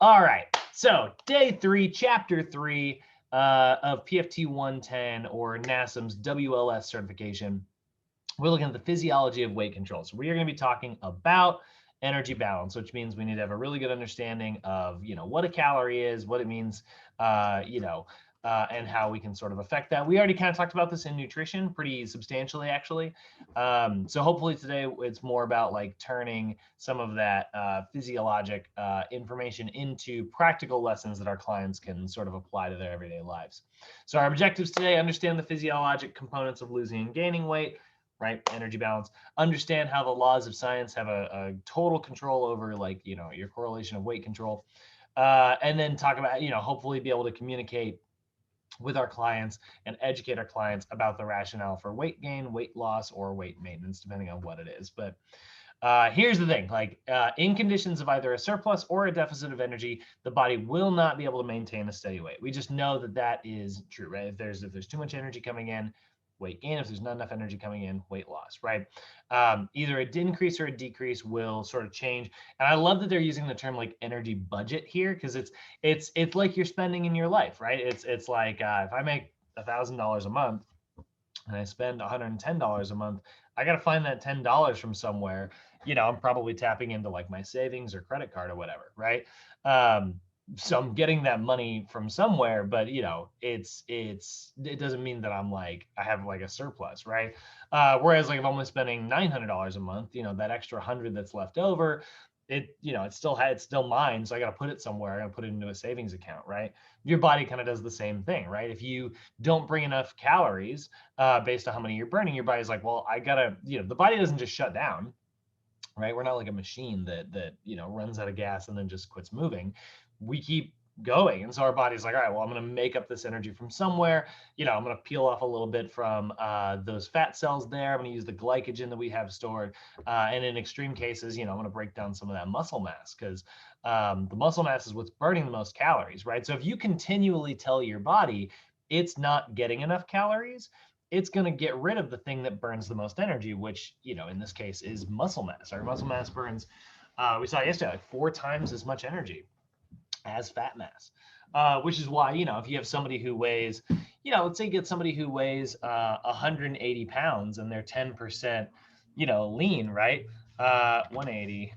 All right, so day 3, chapter 3 of PFT 110 or NASM's WLS certification. We're looking at the physiology of weight control. So we are going to be talking about energy balance, which means we need to have a really good understanding of, what a calorie is, what it means, and how we can sort of affect that. We already kind of talked about this in nutrition pretty substantially, actually. So hopefully today it's more about like turning some of that physiologic information into practical lessons that our clients can sort of apply to their everyday lives. So our objectives today: understand the physiologic components of losing and gaining weight, right? Energy balance. Understand how the laws of science have a total control over, like, your correlation of weight control. And then talk about, hopefully be able to communicate with our clients and educate our clients about the rationale for weight gain, weight loss, or weight maintenance, depending on what it is. But here's the thing, like in conditions of either a surplus or a deficit of energy, the body will not be able to maintain a steady weight. We just know that that is true, right? If there's too much energy coming in, weight gain. If there's not enough energy coming in, weight loss, right? Either a increase or a decrease will sort of change. And I love that they're using the term like energy budget here, because it's like you're spending in your life, right? It's like if I make $1,000 a month and I spend $110 a month, I got to find that $10 from somewhere. I'm probably tapping into like my savings or credit card or whatever, right? So I'm getting that money from somewhere, but it doesn't mean that I'm like I have like a surplus, right? Whereas like if I'm only spending $900 a month, that extra 100 that's left over, it's still mine, so I got to put it somewhere. I got to put it into a savings account, right? Your body kind of does the same thing, right? If you don't bring enough calories based on how many you're burning, your body's like, well, I gotta, the body doesn't just shut down, right? We're not like a machine that runs out of gas and then just quits moving. We keep going, and so our body's like, all right, well, I'm going to make up this energy from somewhere. I'm going to peel off a little bit from those fat cells there. I'm going to use the glycogen that we have stored, and in extreme cases, I'm going to break down some of that muscle mass, because the muscle mass is what's burning the most calories, right? So if you continually tell your body it's not getting enough calories, it's going to get rid of the thing that burns the most energy, which, in this case is muscle mass. Our muscle mass burns, we saw yesterday, like 4 times as much energy as fat mass, which is why, if you have somebody who weighs, let's say you get somebody who weighs 180 pounds and they're 10%, lean, right? 180,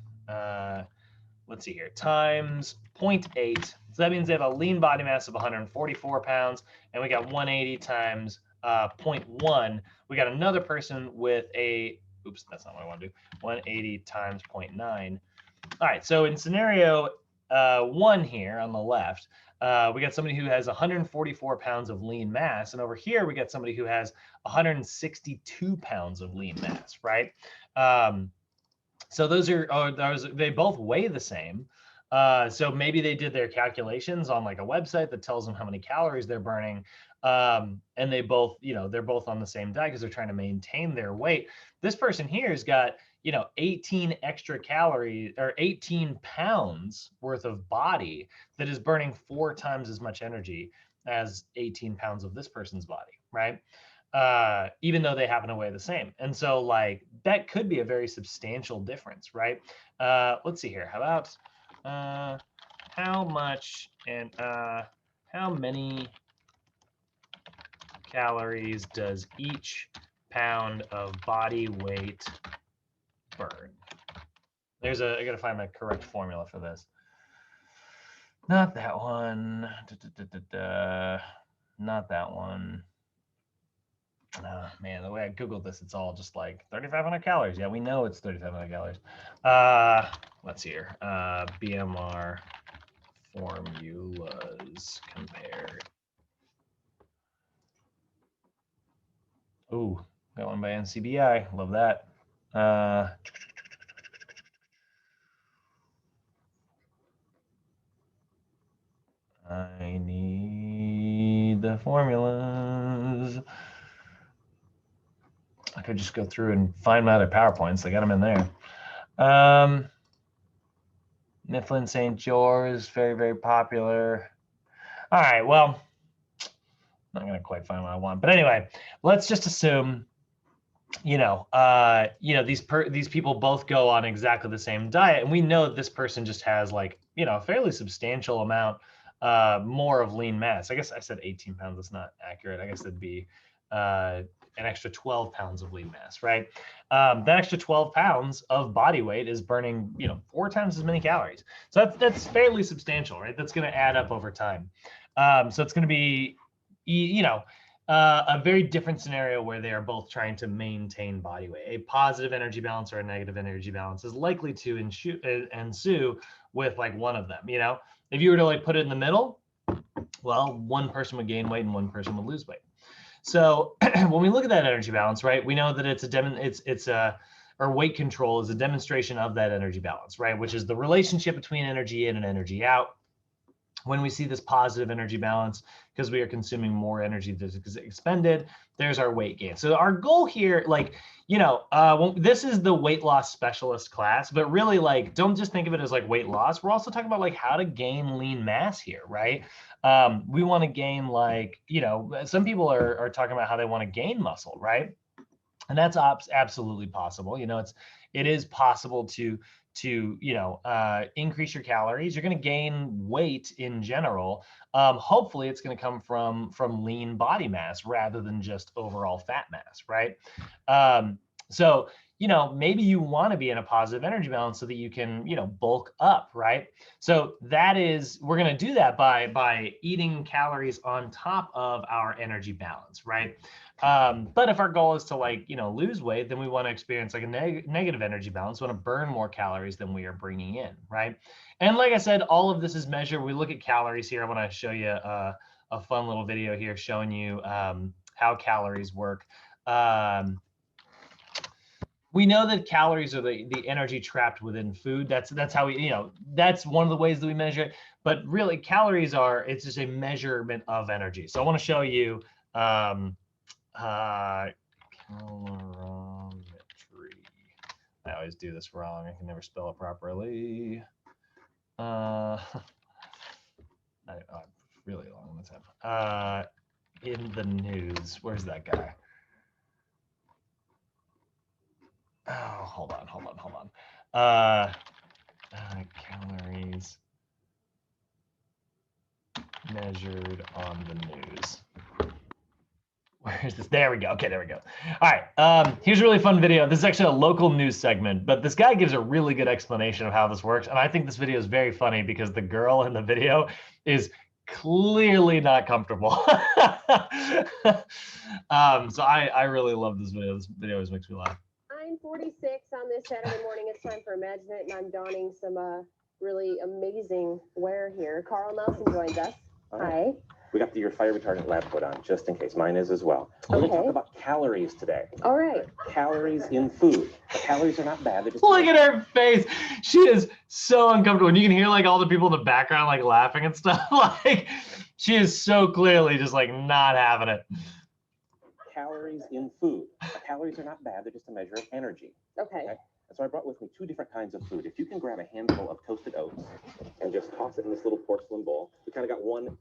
let's see here, times 0.8. So that means they have a lean body mass of 144 pounds, and we got 180 times 0.1. We got another person with oops, that's not what I want to do. 180 times 0.9. All right, so in scenario 1 here on the left, we got somebody who has 144 pounds of lean mass, and over here we got somebody who has 162 pounds of lean mass, right? So they both weigh the same. So maybe they did their calculations on like a website that tells them how many calories they're burning. And they both, they're both on the same diet because they're trying to maintain their weight. This person here has got, 18 extra calories or 18 pounds worth of body that is burning 4 times as much energy as 18 pounds of this person's body, right? Even though they happen to weigh the same. And so like that could be a very substantial difference, right? Let's see here. How about how much and how many calories does each pound of body weight burn? I gotta find the correct formula for this. Not that one. Not that one. Man, the way I Googled this, it's all just like 3,500 calories. Yeah, we know it's 3,500 calories. Let's see here. BMR formulas compared. Oh, got one by NCBI. Love that. I need the formulas. I could just go through and find my other PowerPoints. They got them in there. Mifflin St. George is very, very popular. All right, well, I'm not going to quite find what I want. But anyway, let's just assume these people both go on exactly the same diet, and we know that this person just has like, a fairly substantial amount more of lean mass. I guess I said 18 pounds. That's not accurate. I guess it'd be an extra 12 pounds of lean mass, right? That extra 12 pounds of body weight is burning, 4 times as many calories. So that's fairly substantial, right? That's going to add up over time. So it's going to be, a very different scenario where they are both trying to maintain body weight. A positive energy balance or a negative energy balance is likely to ensue with like one of them. If you were to like put it in the middle, well, one person would gain weight and one person would lose weight. So when we look at that energy balance, right, we know that or weight control is a demonstration of that energy balance, right, which is the relationship between energy in and energy out. When we see this positive energy balance, because we are consuming more energy that is expended, there's our weight gain. So our goal here, this is the weight loss specialist class, but really, like, don't just think of it as like weight loss. We're also talking about like how to gain lean mass here, right? We want to gain, like, some people are talking about how they want to gain muscle, right? And that's absolutely possible. It is possible to increase your calories. You're going to gain weight in general. Hopefully it's going to come from lean body mass rather than just overall fat mass, right? So maybe you want to be in a positive energy balance so that you can bulk up, right? So we're going to do that by eating calories on top of our energy balance, right? But if our goal is to lose weight, then we want to experience like a negative energy balance. We want to burn more calories than we are bringing in, right? And like I said, all of this is measured. We look at calories here. I want to show you a fun little video here showing you how calories work. We know that calories are the energy trapped within food. That's how we, that's one of the ways that we measure it. But really, calories it's just a measurement of energy. So I want to show you calorimetry. I always do this wrong. I can never spell it properly. I'm really long on this time. In the news, where's that guy? Oh, hold on. Calories measured on the news. Where's this? There we go. Okay, there we go. All right. Here's a really fun video. This is actually a local news segment, but this guy gives a really good explanation of how this works. And I think this video is very funny because the girl in the video is clearly not comfortable. So I really love this video. This video always makes me laugh. 9:46 on this Saturday morning. It's time for Imagine It, and I'm donning some really amazing wear here. Carl Nelson joins us. Hi. We got your fire retardant lab coat on, just in case. Mine is as well. We're going to talk about calories today. All right. Calories in food. The calories are not bad. They're just Look at her face. She is so uncomfortable. And you can hear like all the people in the background like laughing and stuff. Like she is so clearly just like not having it. Calories in food. The calories are not bad. They're just a measure of energy. Okay. And so I brought with me 2 different kinds of food. If you can grab a handful of toasted oats and just toss it in this little porcelain bowl, we kind of got one end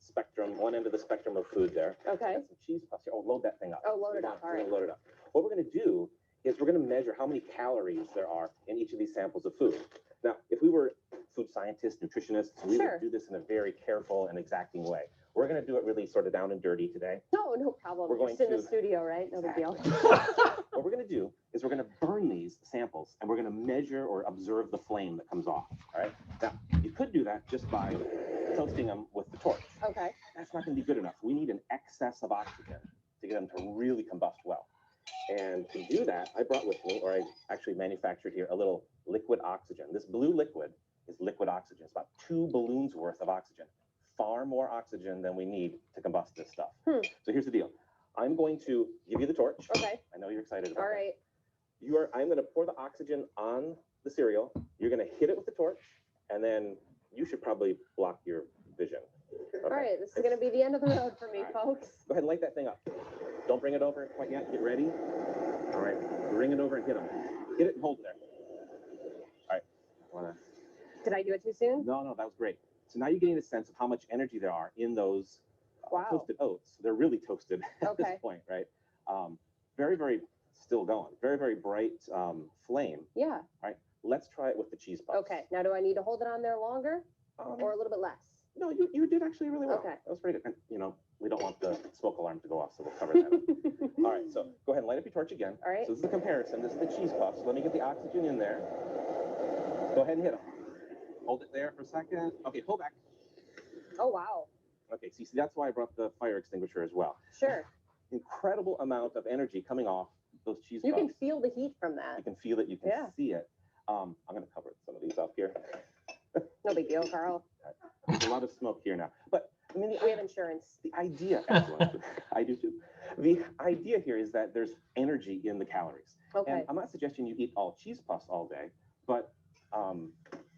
of the spectrum of food there. Okay. Got some cheese puffs here. Oh, load that thing up. Oh, load it up. All right. Load it up. What we're going to do is we're going to measure how many calories there are in each of these samples of food. Now, if we were food scientists, nutritionists, we would do this in a very careful and exacting way. We're going to do it really sort of down and dirty today. No problem. We're going to the studio, right? No big deal. What we're going to do is we're going to burn these samples and we're going to measure or observe the flame that comes off. All right. Now, you could do that just by toasting them with the torch. Okay. That's not going to be good enough. We need an excess of oxygen to get them to really combust well. And to do that, I brought with me, or I actually manufactured here, a little liquid oxygen. This blue liquid is liquid oxygen. It's about 2 balloons worth of oxygen. Far more oxygen than we need to combust this stuff. So here's the deal. I'm going to give you the torch. Okay. I know you're excited about it. All right. I'm going to pour the oxygen on the cereal. You're going to hit it with the torch, and then you should probably block your vision. Okay. All right. This is going to be the end of the road for me, folks. Go ahead and light that thing up. Don't bring it over quite yet. Get ready. All right. Bring it over and hit them. Hit it and hold it there. All right. Did I do it too soon? No, that was great. So now you're getting a sense of how much energy there are in those toasted oats. They're really toasted at this point, right? Very, very still going. Very, very bright flame. Yeah. All right, let's try it with the cheese puffs. Okay. Now, do I need to hold it on there longer or a little bit less? No, you did actually really well. Okay. That was pretty good. And, you know, we don't want the smoke alarm to go off, so we'll cover that up. All right, so go ahead and light up your torch again. All right. So this is the comparison. This is the cheese puffs. Let me get the oxygen in there. Go ahead and hit them. Hold it there for a second. Okay, pull back. Oh, wow. Okay, see, that's why I brought the fire extinguisher as well. Sure. Incredible amount of energy coming off those cheese You puffs. can feel the heat from that. You can feel it. You can see it. I'm going to cover some of these up here. No big deal, Carl. There's a lot of smoke here now. But, I mean, We have insurance. the idea, excellent. I do too. The idea here is that there's energy in the calories. Okay. And I'm not suggesting you eat all cheese puffs all day, but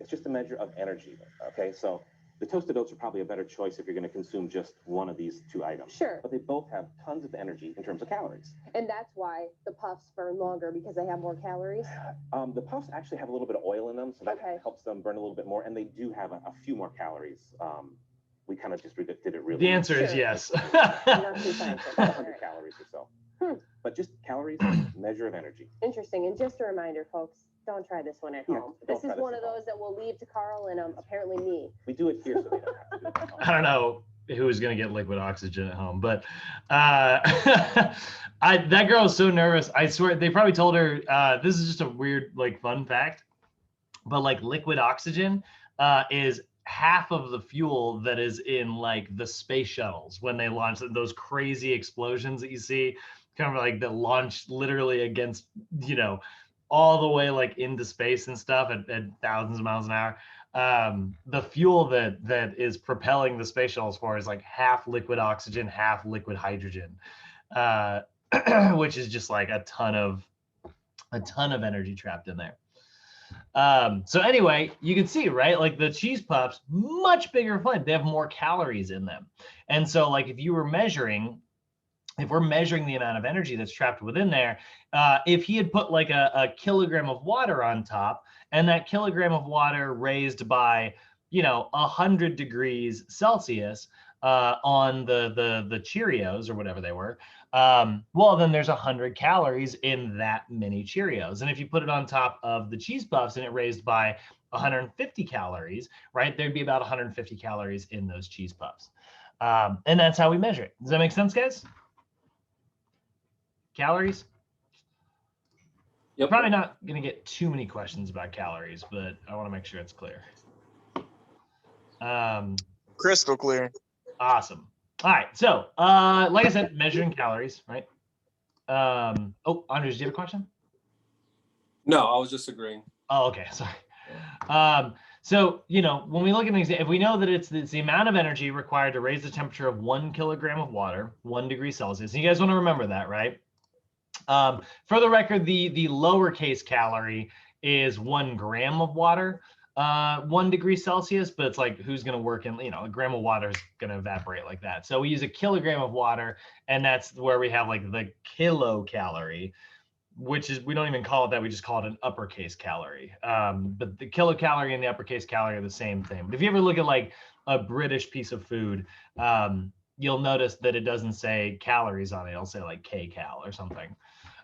it's just a measure of energy. Okay, so the toasted oats are probably a better choice if you're going to consume just one of these two items. Sure. But they both have tons of energy in terms of calories. And that's why the puffs burn longer, because they have more calories. The puffs actually have a little bit of oil in them, so that Okay. helps them burn a little bit more, and they do have a few more calories. We kind of just did it really. The answer is Sure. yes. I'm not too scientific. About All 100 right. calories or so. Hmm. But just calories, measure of energy. Interesting. And just a reminder, folks, don't try this one at Yeah, home. don't This try is this one at of home. those that we'll leave to Carl and apparently me. We do it here so they don't have to do it at home. I don't know who's going to get liquid oxygen at home, but that girl is so nervous. I swear they probably told her this is just a weird like fun fact, but like liquid oxygen is half of the fuel that is in like the space shuttles when they launch those crazy explosions that you see, kind of like that launch literally against, you know, all the way like into space and stuff at thousands of miles an hour. The fuel that is propelling the space shuttles forward is like half liquid oxygen, half liquid hydrogen, which is just like a ton of energy trapped in there. So anyway, you can see, right? Like the cheese puffs, much bigger flame. They have more calories in them. And so like if we're measuring the amount of energy that's trapped within there, if he had put like a kilogram of water on top, and that kilogram of water raised by, 100 degrees Celsius on the Cheerios or whatever they were, well, then there's 100 calories in that mini Cheerios. And if you put it on top of the cheese puffs and it raised by 150 calories, right, there'd be about 150 calories in those cheese puffs. And that's how we measure it. Does that make sense, guys? Calories? Yep. Probably not going to get too many questions about calories, but I want to make sure it's clear. Crystal clear. Awesome. All right. So, like I said, measuring calories, right? Oh, Andres, do you have a question? No, I was just agreeing. Oh, okay. Sorry. So, when we look at an example, if we know that it's the amount of energy required to raise the temperature of 1 kilogram of water, 1 degree Celsius. And you guys want to remember that, right? For the record, the lowercase calorie is 1 gram of water, 1 degree Celsius, but it's like, who's going to work in, a gram of water is going to evaporate like that. So we use a kilogram of water, and that's where we have like the kilocalorie, which is, we don't even call it that. We just call it an uppercase calorie. But the kilocalorie and the uppercase calorie are the same thing. But if you ever look at like a British piece of food, you'll notice that it doesn't say calories on it. It'll say like kcal or something.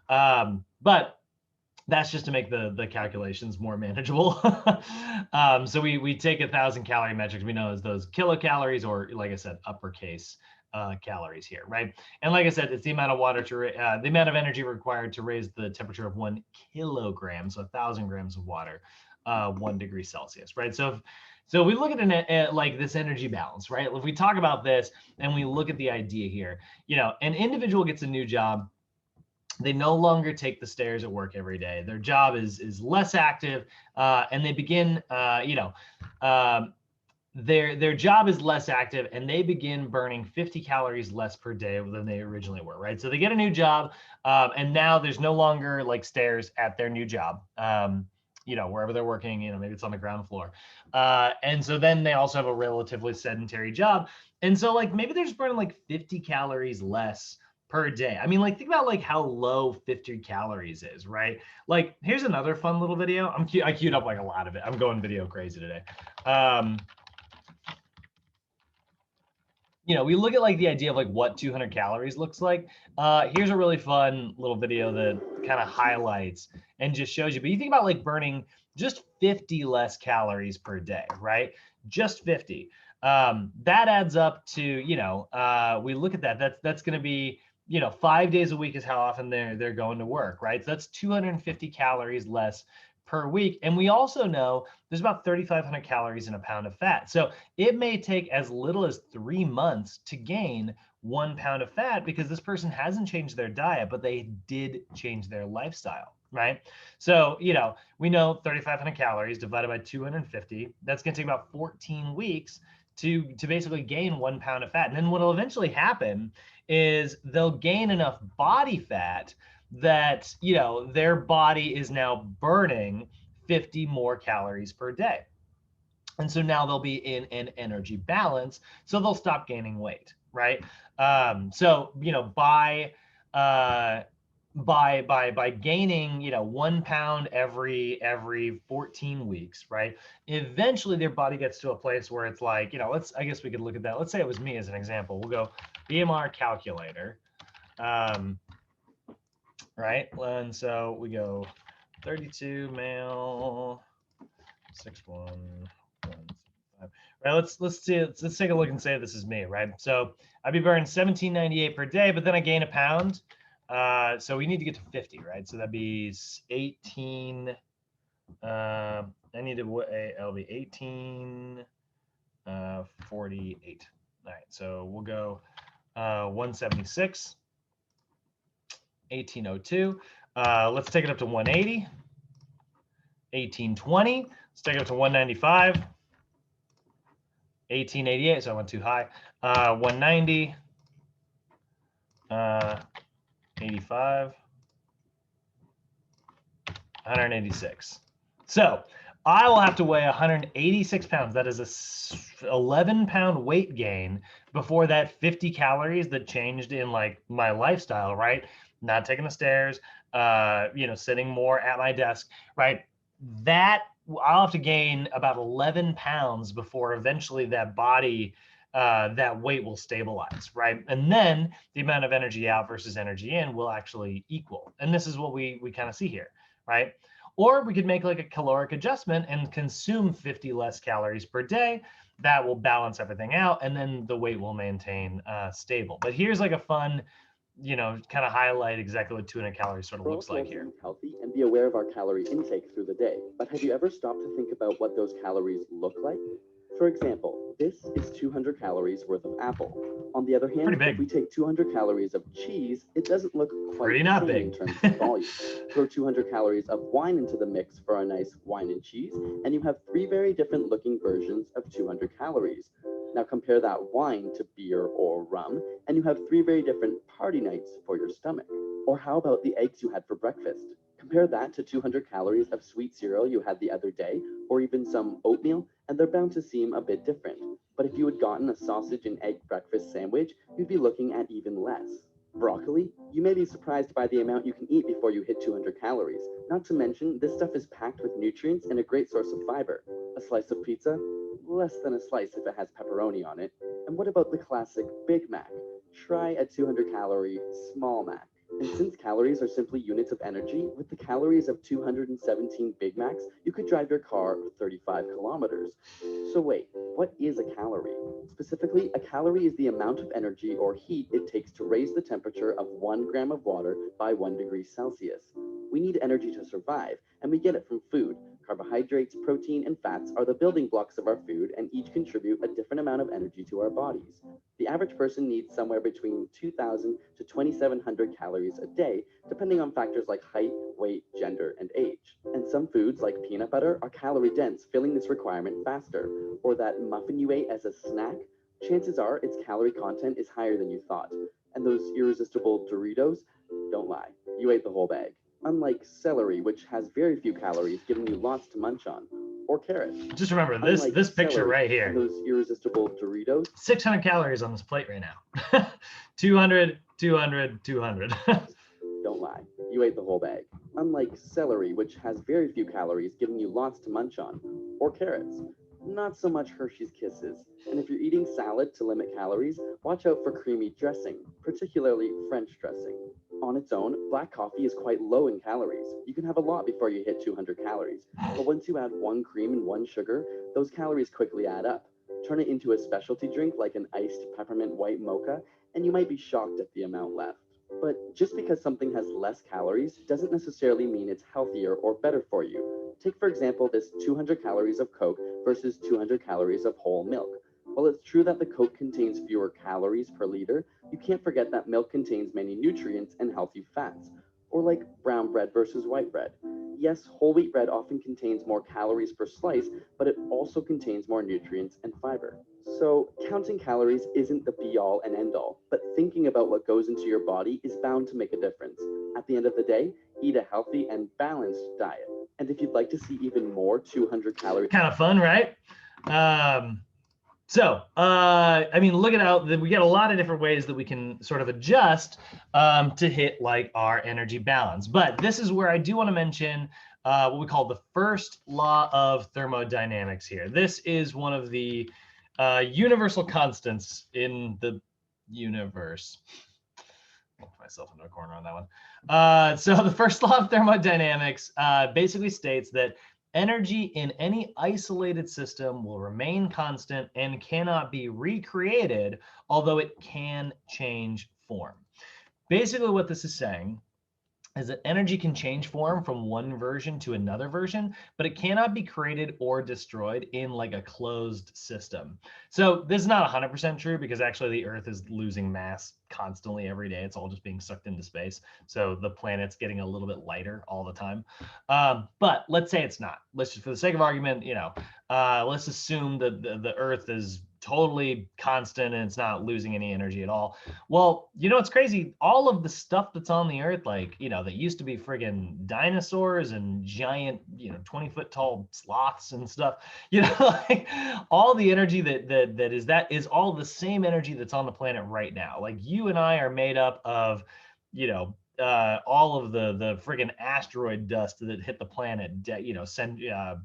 But that's just to make the calculations more manageable. So we take 1,000 calorie metrics. We know as those kilocalories, or like I said, uppercase calories here, right? And like I said, it's the amount of water the amount of energy required to raise the temperature of 1 kilogram, so 1,000 grams of water, 1 degree Celsius, right? So we look at like this energy balance, right? If we talk about this and we look at the idea here, an individual gets a new job. They no longer take the stairs at work every day. Their job is less active, and they begin, their job is less active, and they begin burning 50 calories less per day than they originally were, right? So they get a new job, and now there's no longer like stairs at their new job, wherever they're working, maybe it's on the ground floor. And so then they also have a relatively sedentary job. And so like maybe they're just burning like 50 calories less per day. I mean, like, think about like how low 50 calories is, right? Like, here's another fun little video. I queued up like a lot of it. I'm going video crazy today. we look at like the idea of like what 200 calories looks like. Here's a really fun little video that kind of highlights and just shows you. But you think about like burning just 50 less calories per day, right? Just 50. That adds up to, we look at that. That's going to be, 5 days a week is how often they're going to work, right? So that's 250 calories less per week. And we also know there's about 3,500 calories in a pound of fat. So it may take as little as 3 months to gain 1 pound of fat because this person hasn't changed their diet, but they did change their lifestyle, right? So, we know 3,500 calories divided by 250, that's going to take about 14 weeks to basically gain 1 pound of fat. And then what will eventually happen is they'll gain enough body fat that their body is now burning 50 more calories per day. And so now they'll be in an energy balance, so they'll stop gaining weight, right? So by gaining 1 pound every 14 weeks, right? Eventually their body gets to a place where it's like, I guess we could look at that. Let's say it was me as an example. We'll go BMR calculator. Right? And so we go 32 male, 6'1", 175. Right, let's take a look and say this is me, right? So I'd be burning 1798 per day, but then I gain a pound. So we need to get to 50, right? So that'd be 18. I need to it'll be 1848. All right, so we'll go 176. 1802. Let's take it up to 180. 1820. Let's take it up to 195. 1888. So I went too high. 190. 85. 186. So I will have to weigh 186 pounds. That is a 11-pound weight gain before that 50 calories that changed in like my lifestyle, right? Not taking the stairs, sitting more at my desk, right? That I'll have to gain about 11 pounds before eventually that body, that weight will stabilize, right? And then the amount of energy out versus energy in will actually equal. And this is what we kind of see here, right? Or we could make like a caloric adjustment and consume 50 less calories per day. That will balance everything out, and then the weight will maintain stable. But here's like a fun, kind of highlight exactly what 200 calories sort of looks like here. Healthy and be aware of our calorie intake through the day. But have you ever stopped to think about what those calories look like? For example, this is 200 calories worth of apple. On the other hand, if we take 200 calories of cheese, it doesn't look quite the same in terms of volume. Throw 200 calories of wine into the mix for a nice wine and cheese, and you have 3 very different looking versions of 200 calories. Now compare that wine to beer or rum, and you have 3 very different party nights for your stomach. Or how about the eggs you had for breakfast? Compare that to 200 calories of sweet cereal you had the other day, or even some oatmeal, and they're bound to seem a bit different. But if you had gotten a sausage and egg breakfast sandwich, you'd be looking at even less. Broccoli? You may be surprised by the amount you can eat before you hit 200 calories. Not to mention, this stuff is packed with nutrients and a great source of fiber. A slice of pizza? Less than a slice if it has pepperoni on it. And what about the classic Big Mac? Try a 200-calorie small Mac. And since calories are simply units of energy, with the calories of 217 Big Macs, you could drive your car 35 kilometers. So wait, what is a calorie? Specifically, a calorie is the amount of energy or heat it takes to raise the temperature of 1 gram of water by 1 degree Celsius. We need energy to survive, and we get it from food. Carbohydrates, protein, and fats are the building blocks of our food, and each contribute a different amount of energy to our bodies. The average person needs somewhere between 2,000 to 2,700 calories a day, depending on factors like height, weight, gender, and age. And some foods, like peanut butter, are calorie dense, filling this requirement faster. Or that muffin you ate as a snack, chances are its calorie content is higher than you thought. And those irresistible Doritos, don't lie, you ate the whole bag. Unlike celery, which has very few calories, giving you lots to munch on. Or carrots. Just remember this picture right here. Those irresistible Doritos. 600 calories on this plate right now. 200, 200, 200. Don't lie, you ate the whole bag. Unlike celery, which has very few calories, giving you lots to munch on. Or carrots. not so much Hershey's Kisses. And if you're eating salad to limit calories, watch out for creamy dressing, particularly French dressing. On its own, black coffee is quite low in calories. You can have a lot before you hit 200 calories. But once you add 1 cream and 1 sugar, those calories quickly add up. Turn it into a specialty drink like an iced peppermint white mocha, and you might be shocked at the amount left. But just because something has less calories doesn't necessarily mean it's healthier or better for you. Take, for example, this 200 calories of Coke versus 200 calories of whole milk. While it's true that the Coke contains fewer calories per liter, you can't forget that milk contains many nutrients and healthy fats. Or like brown bread versus white bread. Yes, whole wheat bread often contains more calories per slice, but it also contains more nutrients and fiber. So counting calories isn't the be-all and end-all, but thinking about what goes into your body is bound to make a difference. At the end of the day, eat a healthy and balanced diet. And if you'd like to see even more 200 calories... Kind of fun, right? I mean, look at how we get a lot of different ways that we can sort of adjust to hit like our energy balance. But this is where I do want to mention what we call the first law of thermodynamics here. This is one of the universal constants in the universe. Locked myself into a corner on that one. So the first law of thermodynamics basically states that energy in any isolated system will remain constant and cannot be recreated, although it can change form. Basically, what this is saying is that energy can change form from one version to another version, but it cannot be created or destroyed in like a closed system. So this is not 100% true because actually the Earth is losing mass constantly every day. It's all just being sucked into space. So the planet's getting a little bit lighter all the time. But let's say it's not. Let's just, for the sake of argument, let's assume that the Earth is totally constant and it's not losing any energy at all. Well, it's crazy. All of the stuff that's on the Earth, like, that used to be friggin' dinosaurs and giant, 20-foot tall sloths and stuff, like all the energy that is all the same energy that's on the planet right now. Like you and I are made up of, all of the friggin' asteroid dust that hit the planet,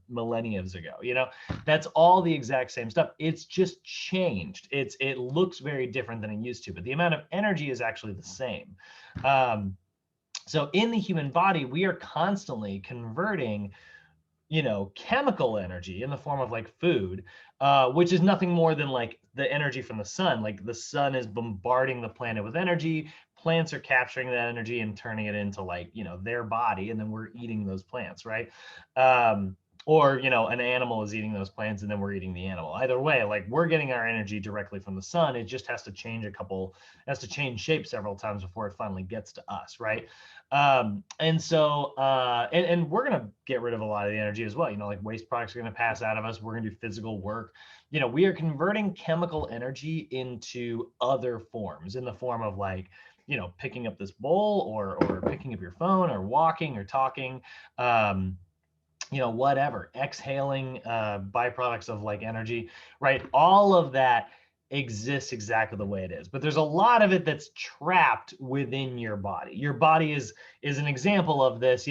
millennia ago. That's all the exact same stuff. It's just changed. It looks very different than it used to, but the amount of energy is actually the same. So in the human body, we are constantly converting chemical energy in the form of like food, which is nothing more than like the energy from the sun. Like the sun is bombarding the planet with energy. Plants are capturing that energy and turning it into like, their body, and then we're eating those plants, right? Or, an animal is eating those plants and then we're eating the animal. Either way, like we're getting our energy directly from the sun. It just has to change shape several times before it finally gets to us, right? And so, and we're going to get rid of a lot of the energy as well. Like waste products are going to pass out of us. We're going to do physical work. We are converting chemical energy into other forms, in the form of like, picking up this bowl or picking up your phone or walking or talking, whatever, exhaling byproducts of like energy, right? All of that exists exactly the way it is, but there's a lot of it that's trapped within your body. Your body is an example of this,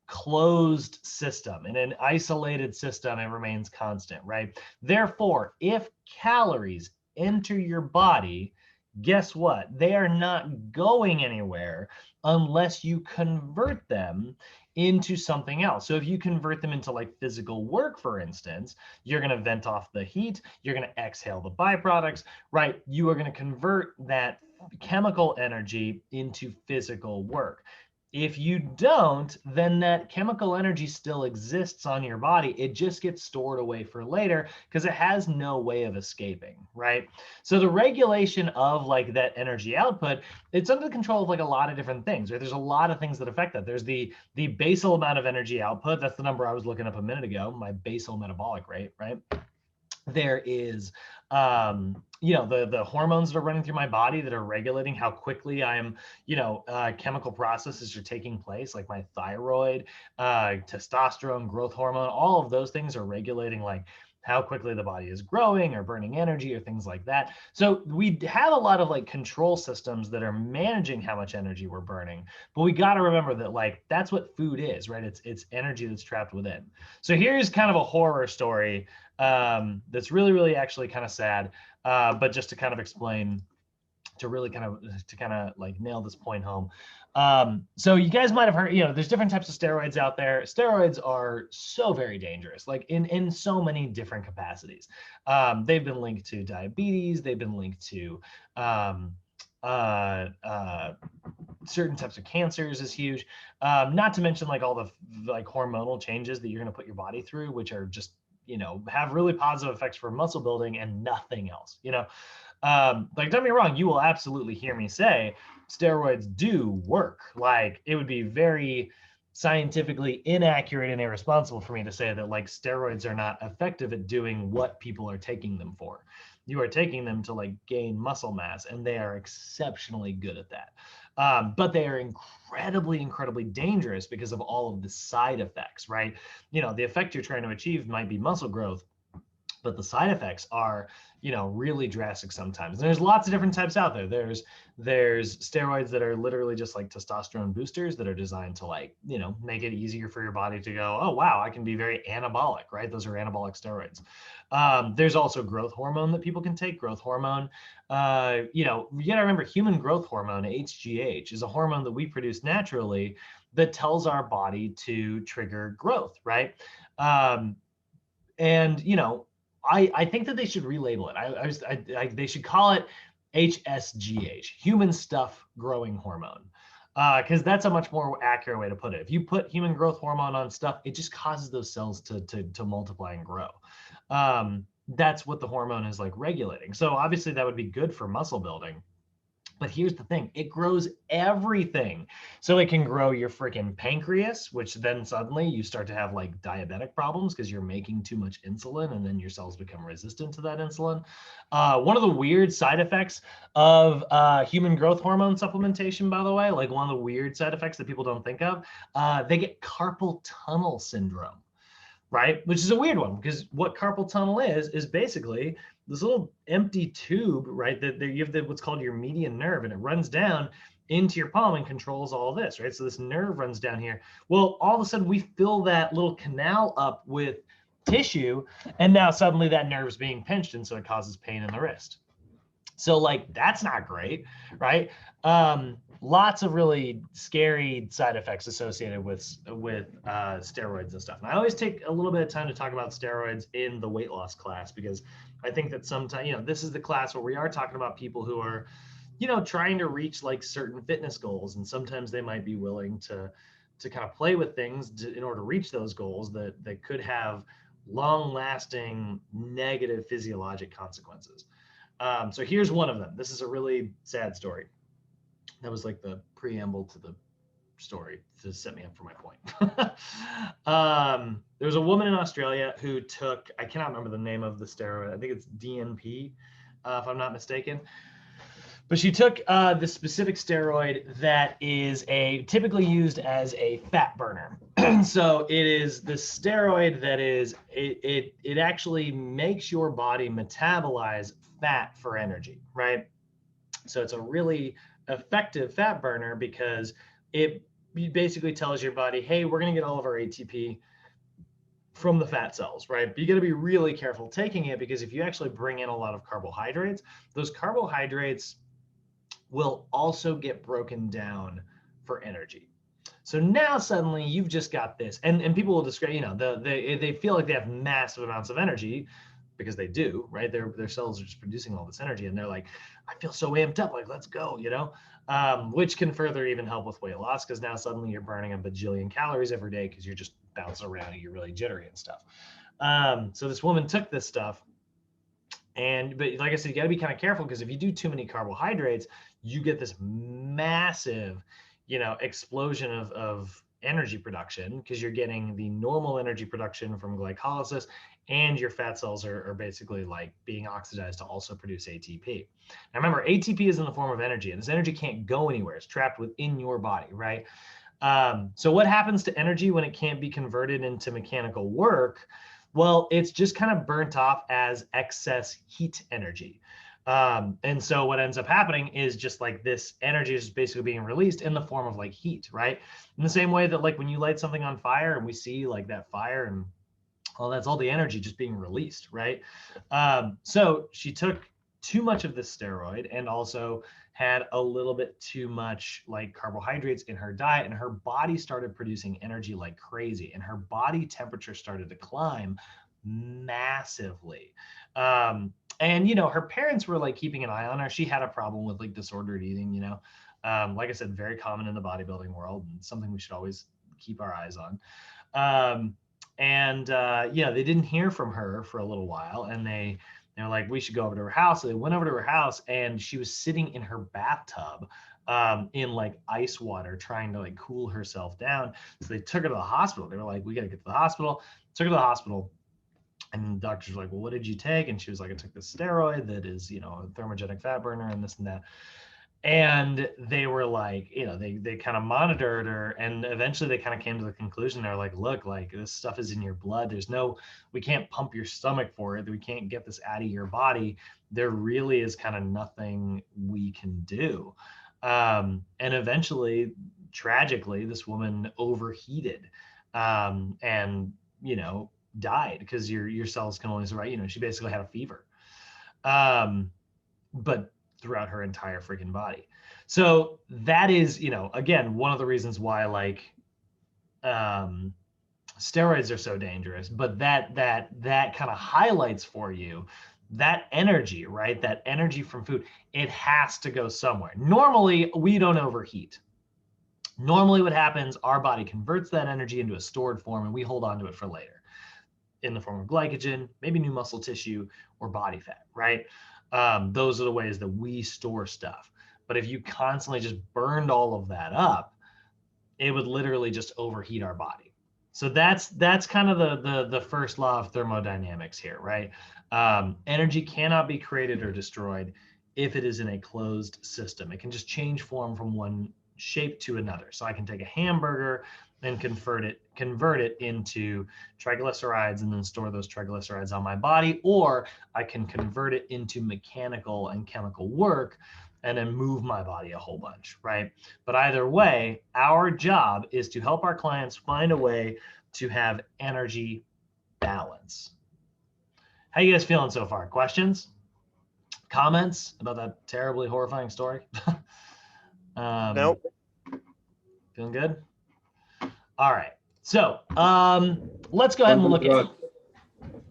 closed system. In an isolated system, it remains constant, right? Therefore, if calories enter your body, guess what? They are not going anywhere unless you convert them into something else. So if you convert them into like physical work, for instance, you're going to vent off the heat, you're going to exhale the byproducts, right? You are going to convert that chemical energy into physical work. If you don't, then that chemical energy still exists on your body. It just gets stored away for later because it has no way of escaping, right? So the regulation of like that energy output, it's under the control of like a lot of different things, right? There's a lot of things that affect that. There's the basal amount of energy output. That's the number I was looking up a minute ago, my basal metabolic rate, right? There is, the hormones that are running through my body that are regulating how quickly I'm, chemical processes are taking place, like my thyroid, testosterone, growth hormone, all of those things are regulating like how quickly the body is growing or burning energy or things like that. So we have a lot of like control systems that are managing how much energy we're burning, but we got to remember that like that's what food is, right? It's energy that's trapped within. So here's kind of a horror story that's really, really actually kind of sad, but just to kind of explain, to really kind of like nail this point home. So you guys might have heard, there's different types of steroids out there. Steroids are so very dangerous, like in so many different capacities. They've been linked to diabetes. They've been linked to certain types of cancers is huge. Not to mention like all the like hormonal changes that you're going to put your body through, which are just, have really positive effects for muscle building and nothing else, like, don't get me wrong, you will absolutely hear me say steroids do work. Like, it would be very scientifically inaccurate and irresponsible for me to say that like steroids are not effective at doing what people are taking them for. You are taking them to like gain muscle mass, and they are exceptionally good at that. But they are incredibly dangerous because of all of the side effects, right? The effect you're trying to achieve might be muscle growth, but the side effects are, really drastic sometimes. And there's lots of different types out there. There's steroids that are literally just like testosterone boosters that are designed to like, make it easier for your body to go, oh, wow, I can be very anabolic, right? Those are anabolic steroids. There's also growth hormone that people can take. Growth hormone, you got to remember human growth hormone, HGH, is a hormone that we produce naturally that tells our body to trigger growth, right? And, I think that they should relabel it. They should call it HSGH, human stuff growing hormone, because that's a much more accurate way to put it. If you put human growth hormone on stuff, it just causes those cells to multiply and grow. That's what the hormone is like regulating. So obviously that would be good for muscle building. But here's the thing, it grows everything. So it can grow your freaking pancreas, which then suddenly you start to have like diabetic problems because you're making too much insulin and then your cells become resistant to that insulin. One of the weird side effects of human growth hormone supplementation, by the way, like one of the weird side effects that people don't think of, they get carpal tunnel syndrome. Right? Which is a weird one because what carpal tunnel is basically this little empty tube, right? That you have what's called your median nerve, and it runs down into your palm and controls all this, right? So this nerve runs down here. Well, all of a sudden we fill that little canal up with tissue, and now suddenly that nerve is being pinched, and so it causes pain in the wrist. So like that's not great, right? Lots of really scary side effects associated with steroids and stuff. And I always take a little bit of time to talk about steroids in the weight loss class because I think that sometimes, this is the class where we are talking about people who are, trying to reach like certain fitness goals, and sometimes they might be willing to kind of play with things in order to reach those goals that could have long-lasting negative physiologic consequences. So here's one of them. This is a really sad story. That was like the preamble to the story to set me up for my point. There was a woman in Australia who took, I cannot remember the name of the steroid. I think it's DNP, if I'm not mistaken. But she took this specific steroid that is typically used as a fat burner. So it is the steroid that is, it actually makes your body metabolize fat for energy, right? So it's a really effective fat burner because it basically tells your body, hey, we're going to get all of our ATP from the fat cells, right? But you got to be really careful taking it because if you actually bring in a lot of carbohydrates, those carbohydrates will also get broken down for energy. So now suddenly you've just got this, and people will describe, they feel like they have massive amounts of energy because they do, right? Their cells are just producing all this energy, and they're like, I feel so amped up, like let's go, which can further even help with weight loss because now suddenly you're burning a bajillion calories every day because you're just bouncing around and you're really jittery and stuff. So this woman took this stuff, but like I said, you got to be kind of careful because if you do too many carbohydrates, you get this massive, explosion of energy production because you're getting the normal energy production from glycolysis, and your fat cells are basically like being oxidized to also produce ATP. Now remember, ATP is in the form of energy, and this energy can't go anywhere. It's trapped within your body, right? So what happens to energy when it can't be converted into mechanical work? Well, it's just kind of burnt off as excess heat energy. And so what ends up happening is just like this energy is basically being released in the form of like heat, right? In the same way that like when you light something on fire and we see like that fire and well, that's all the energy just being released, right? So she took too much of this steroid and also had a little bit too much like carbohydrates in her diet, and her body started producing energy like crazy, and her body temperature started to climb massively. And you know, her parents were like keeping an eye on her. She had a problem with like disordered eating, you know. Like I said, very common in the bodybuilding world and something we should always keep our eyes on. Yeah, they didn't hear from her for a little while, and they're like, we should go over to her house. So they went over to her house, and she was sitting in her bathtub in like ice water, trying to like cool herself down. So they took her to the hospital. They were like, we got to get to the hospital. Took her to the hospital. And the doctors were like, well, what did you take? And she was like, I took this steroid that is, you know, a thermogenic fat burner and this and that. And they were like, you know, they kind of monitored her, and eventually they kind of came to the conclusion. They're like, look, like this stuff is in your blood. We can't pump your stomach for it. We can't get this out of your body. There really is kind of nothing we can do. And eventually, tragically, this woman overheated and, you know, died because your cells can only survive. You know, she basically had a fever. But throughout her entire freaking body. So that is, you know, again, one of the reasons why like steroids are so dangerous, but that kind of highlights for you that energy, right? That energy from food, it has to go somewhere. Normally, we don't overheat. Normally what happens, our body converts that energy into a stored form and we hold on to it for later in the form of glycogen, maybe new muscle tissue or body fat, right? Those are the ways that we store stuff. But if you constantly just burned all of that up, it would literally just overheat our body. So that's kind of the first law of thermodynamics here, right? Energy cannot be created or destroyed if it is in a closed system. It can just change form from one shape to another. So I can take a hamburger and convert it into triglycerides and then store those triglycerides on my body, or I can convert it into mechanical and chemical work and then move my body a whole bunch, right? But either way, our job is to help our clients find a way to have energy balance. How you guys feeling so far? Questions? Comments about that terribly horrifying story? Nope. Feeling good? All right. So let's go ahead and look at.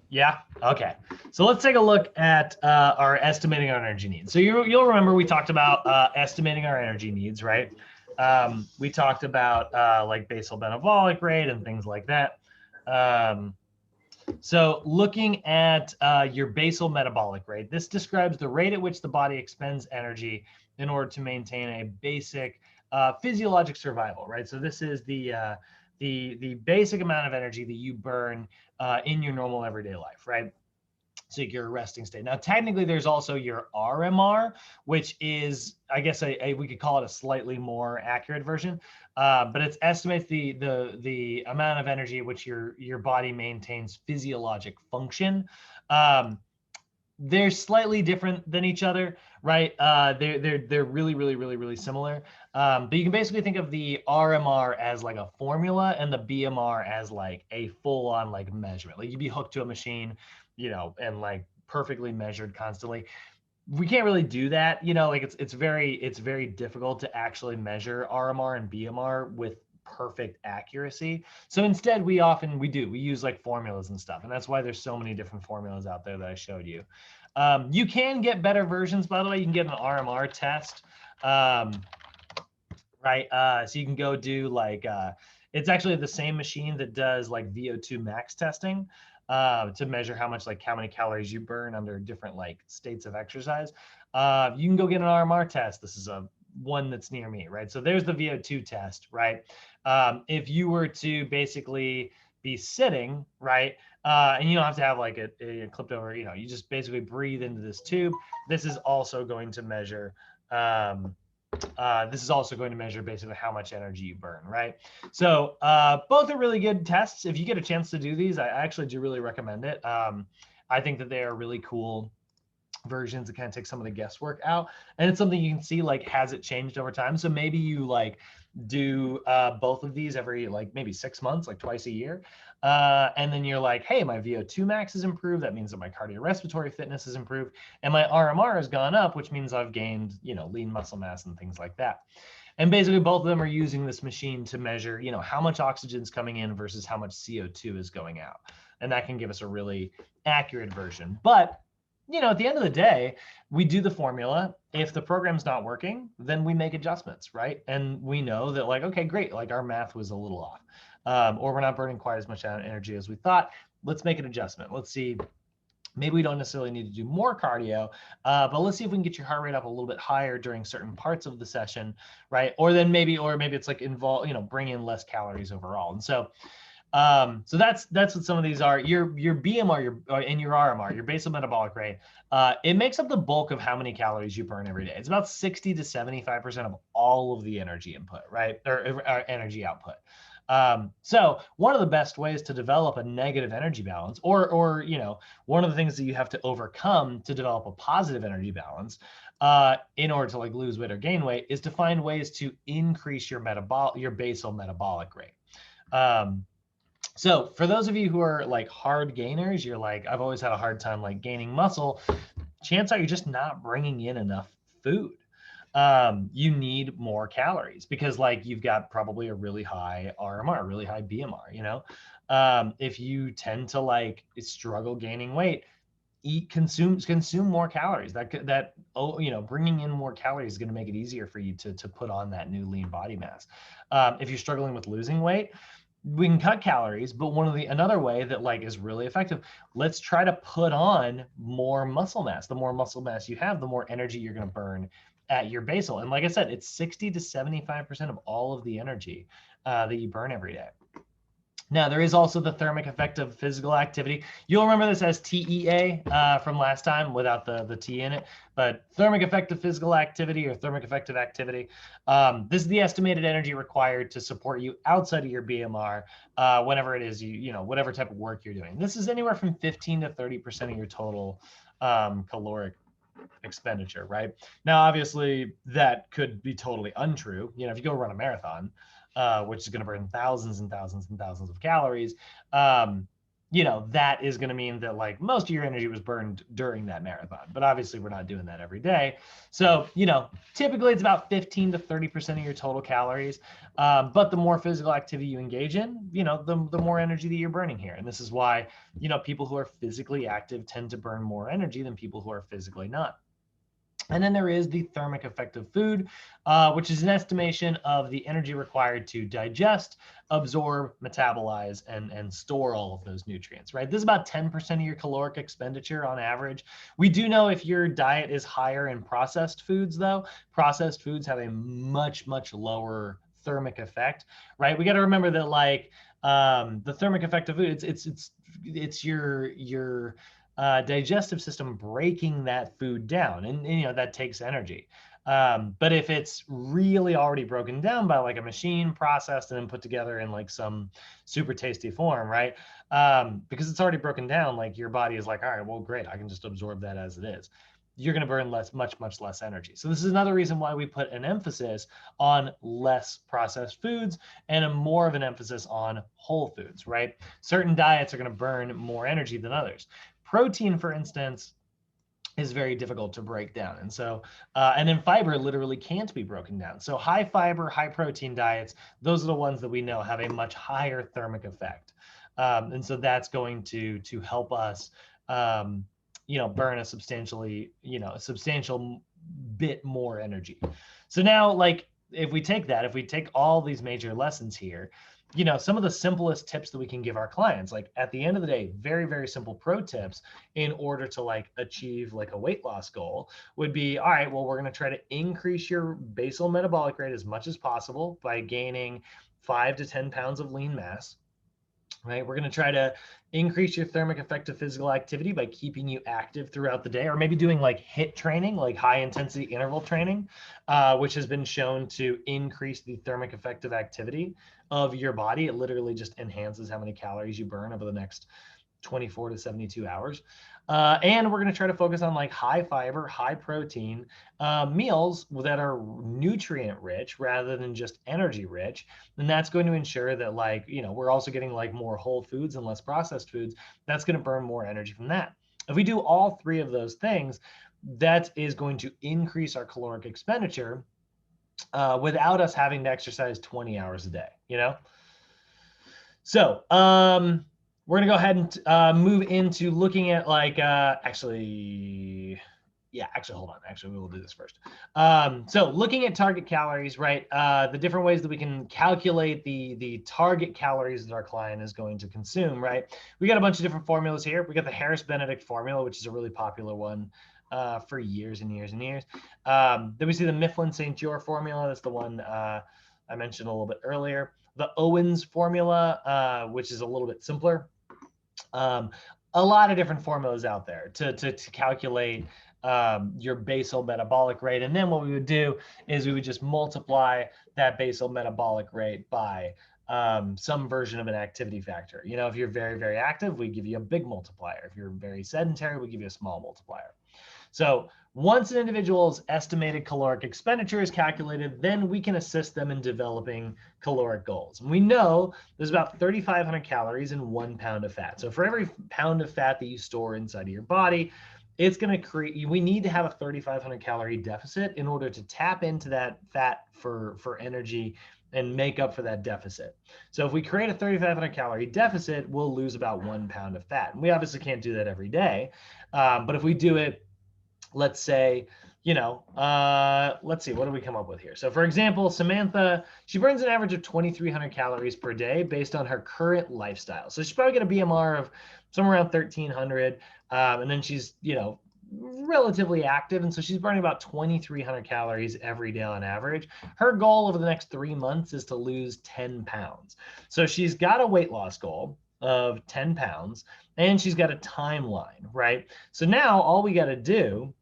Yeah. Okay. So let's take a look at our estimating our energy needs. So you'll remember we talked about estimating our energy needs, right? We talked about like basal metabolic rate and things like that. So looking at your basal metabolic rate, this describes the rate at which the body expends energy in order to maintain a basic physiologic survival, right? So this is the basic amount of energy that you burn in your normal everyday life, right? So your resting state. Now, technically, there's also your RMR, which is, I guess, we could call it a slightly more accurate version, but it estimates the amount of energy at which your body maintains physiologic function. They're slightly different than each other, right? They're really similar. But you can basically think of the RMR as like a formula and the BMR as like a full-on like measurement. Like you'd be hooked to a machine, you know, and like perfectly measured constantly. We can't really do that, you know, like it's very difficult to actually measure RMR and BMR with perfect accuracy. So instead we use like formulas and stuff. And that's why there's so many different formulas out there that I showed you. You can get better versions, by the way. You can get an RMR test, right? So you can go do like, it's actually the same machine that does like VO2 max testing to measure how many calories you burn under different like states of exercise. You can go get an RMR test. This is one that's near me, right? So there's the VO2 test, right? If you were to basically be sitting, right? And you don't have to have like a clipped over, you know, you just basically breathe into this tube. This is also going to measure this is also going to measure basically how much energy you burn, right? So both are really good tests. If you get a chance to do these, I actually do really recommend it. I think that they are really cool versions that kind of take some of the guesswork out, and it's something you can see like has it changed over time. So maybe you like do both of these every like maybe 6 months, like twice a year, and then you're like, hey, my VO2 max is improved. That means that my cardiorespiratory fitness is improved, and my RMR has gone up, which means I've gained, you know, lean muscle mass and things like that. And basically both of them are using this machine to measure, you know, how much oxygen is coming in versus how much CO2 is going out, and that can give us a really accurate version. But you know, at the end of the day, we do the formula. If the program's not working, then we make adjustments, right? And we know that like, okay, great, like our math was a little off, or we're not burning quite as much energy as we thought. Let's make an adjustment. Let's see, maybe we don't necessarily need to do more cardio, but let's see if we can get your heart rate up a little bit higher during certain parts of the session, right? Or maybe it's like you know, bring in less calories overall. And so so that's what some of these are. Your BMR, and your RMR, your basal metabolic rate, it makes up the bulk of how many calories you burn every day. It's about 60 to 75% of all of the energy input, right? Or energy output. So one of the best ways to develop a negative energy balance, or you know, one of the things that you have to overcome to develop a positive energy balance, in order to like lose weight or gain weight, is to find ways to increase your basal metabolic rate. So for those of you who are like hard gainers, you're like, I've always had a hard time like gaining muscle. Chances are you're just not bringing in enough food. You need more calories because like you've got probably a really high RMR, really high BMR, you know? If you tend to like struggle gaining weight, consume more calories. You know, bringing in more calories is going to make it easier for you to put on that new lean body mass. If you're struggling with losing weight, we can cut calories, but another way that like is really effective, let's try to put on more muscle mass. The more muscle mass you have, the more energy you're going to burn at your basal. And like I said, it's 60 to 75% of all of the energy that you burn every day. Now, there is also the thermic effect of physical activity. You'll remember this as TEA from last time without the T in it, but thermic effect of physical activity or thermic effective activity. This is the estimated energy required to support you outside of your BMR whenever it is you know, whatever type of work you're doing. This is anywhere from 15 to 30% of your total caloric expenditure, right? Now, obviously, that could be totally untrue. You know, if you go run a marathon, which is going to burn thousands and thousands and thousands of calories, you know, that is going to mean that like most of your energy was burned during that marathon. But obviously, we're not doing that every day. So, you know, typically it's about 15 to 30% of your total calories. But the more physical activity you engage in, you know, the more energy that you're burning here. And this is why, you know, people who are physically active tend to burn more energy than people who are physically not. And then there is the thermic effect of food, which is an estimation of the energy required to digest, absorb, metabolize, and store all of those nutrients, right? This is about 10% of your caloric expenditure on average. We do know if your diet is higher in processed foods, though, processed foods have a much, much lower thermic effect, right? We got to remember that like the thermic effect of food, it's your digestive system breaking that food down, and you know that takes energy. But if it's really already broken down by like a machine, processed and then put together in like some super tasty form, right? Because it's already broken down, like your body is like, all right, well, great, I can just absorb that as it is. You're going to burn much less energy. So this is another reason why we put an emphasis on less processed foods and more of an emphasis on whole foods, right? Certain diets are going to burn more energy than others. Protein, for instance, is very difficult to break down. And so, and then fiber literally can't be broken down. So high fiber, high protein diets, those are the ones that we know have a much higher thermic effect. And so that's going to help us, you know, burn a substantial bit more energy. So now, like, if we take all these major lessons here, you know, some of the simplest tips that we can give our clients, like at the end of the day, very, very simple pro tips in order to like achieve like a weight loss goal would be, all right, well, we're going to try to increase your basal metabolic rate as much as possible by gaining 5 to 10 pounds of lean mass. right? We're going to try to increase your thermic effect of physical activity by keeping you active throughout the day, or maybe doing like HIIT training, like high intensity interval training, which has been shown to increase the thermic effective activity of your body. It literally just enhances how many calories you burn over the next 24 to 72 hours. And we're going to try to focus on like high fiber, high protein meals that are nutrient rich rather than just energy rich. And that's going to ensure that, like, you know, we're also getting like more whole foods and less processed foods. That's going to burn more energy from that. If we do all three of those things, that is going to increase our caloric expenditure without us having to exercise 20 hours a day, you know? So, we're going to go ahead and move into looking at like, actually, hold on. Actually, we will do this first. So looking at target calories, right? The different ways that we can calculate the target calories that our client is going to consume, right? We got a bunch of different formulas here. We got the Harris-Benedict formula, which is a really popular one for years and years and years. Then we see the Mifflin-St. Jeor formula. That's the one I mentioned a little bit earlier. The Owens formula, which is a little bit simpler. A lot of different formulas out there to calculate your basal metabolic rate. And then what we would do is we would just multiply that basal metabolic rate by some version of an activity factor. You know, if you're very, very active, we give you a big multiplier. If you're very sedentary, we give you a small multiplier. So once an individual's estimated caloric expenditure is calculated, then we can assist them in developing caloric goals. And we know there's about 3,500 calories in 1 pound of fat. So for every pound of fat that you store inside of your body, it's going to create, we need to have a 3,500 calorie deficit in order to tap into that fat for energy and make up for that deficit. So if we create a 3,500 calorie deficit, we'll lose about 1 pound of fat. And we obviously can't do that every day. But if we do it, let's say, you know, let's see, what do we come up with here? So for example, Samantha, she burns an average of 2,300 calories per day based on her current lifestyle. So she's probably got a BMR of somewhere around 1,300. And then she's, you know, relatively active. And so she's burning about 2,300 calories every day on average. Her goal over the next 3 months is to lose 10 pounds. So she's got a weight loss goal of 10 pounds and she's got a timeline, right? So now all we got to do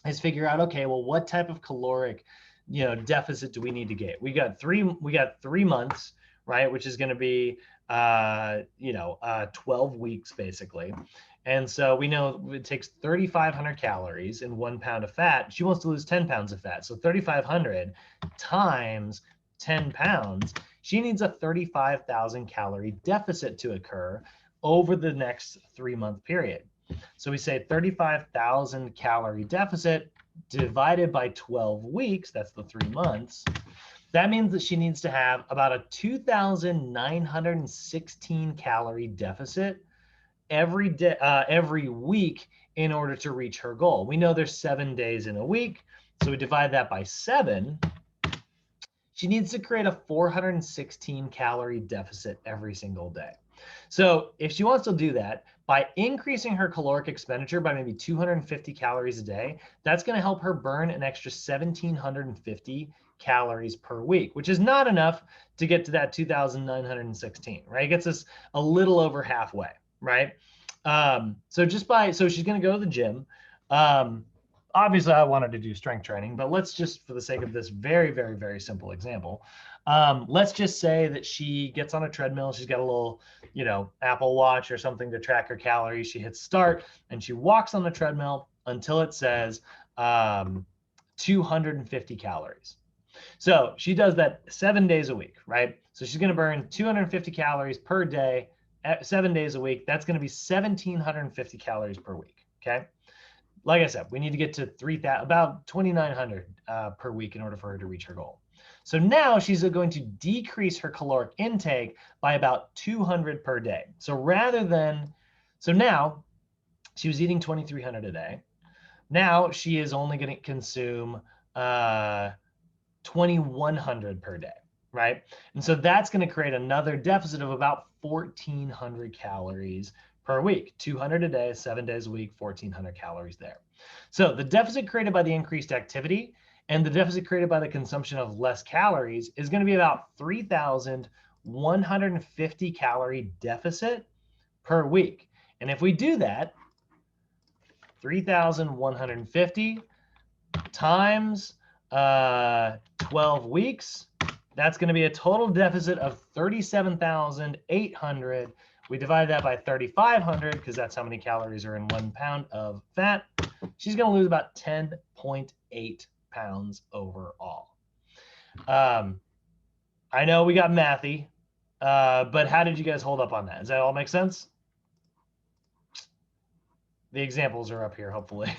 is figure out, okay, well, what type of caloric, you know, deficit do we need to get? We got 3 months, right? Which is going to be, 12 weeks basically. And so we know it takes 3,500 calories in 1 pound of fat. She wants to lose 10 pounds of fat. So 3,500 times 10 pounds, she needs a 35,000 calorie deficit to occur over the next 3-month period. So we say 35,000 calorie deficit divided by 12 weeks, that's the 3 months. That means that she needs to have about a 2,916 calorie deficit every week in order to reach her goal. We know there's 7 days in a week, so we divide that by 7. She needs to create a 416 calorie deficit every single day. So if she wants to do that, by increasing her caloric expenditure by maybe 250 calories a day, that's going to help her burn an extra 1,750 calories per week, which is not enough to get to that 2,916, right? It gets us a little over halfway, right? So she's going to go to the gym. Obviously, I wanted to do strength training, but let's just, for the sake of this very, very, very simple example, let's just say that she gets on a treadmill. She's got a little, you know, Apple Watch or something to track her calories. She hits start and she walks on the treadmill until it says 250 calories. So she does that 7 days a week, right? So she's going to burn 250 calories per day, 7 days a week. That's going to be 1,750 calories per week, okay? Like I said, we need to get to about 2,900 per week in order for her to reach her goal. So now she's going to decrease her caloric intake by about 200 per day. So now she was eating 2,300 a day. Now she is only going to consume 2,100 per day, right? And so that's going to create another deficit of about 1,400 calories per week. 200 a day, 7 days a week, 1,400 calories there. So the deficit created by the increased activity and the deficit created by the consumption of less calories is going to be about 3,100 150 calorie deficit per week. And if we do that, 3,150 times 12 weeks, that's going to be a total deficit of 37,800. We divide that by 3,500 because that's how many calories are in 1 pound of fat. She's going to lose about 10.8 pounds overall. I know we got mathy, but how did you guys hold up on that? Does that all make sense? The examples are up here, hopefully.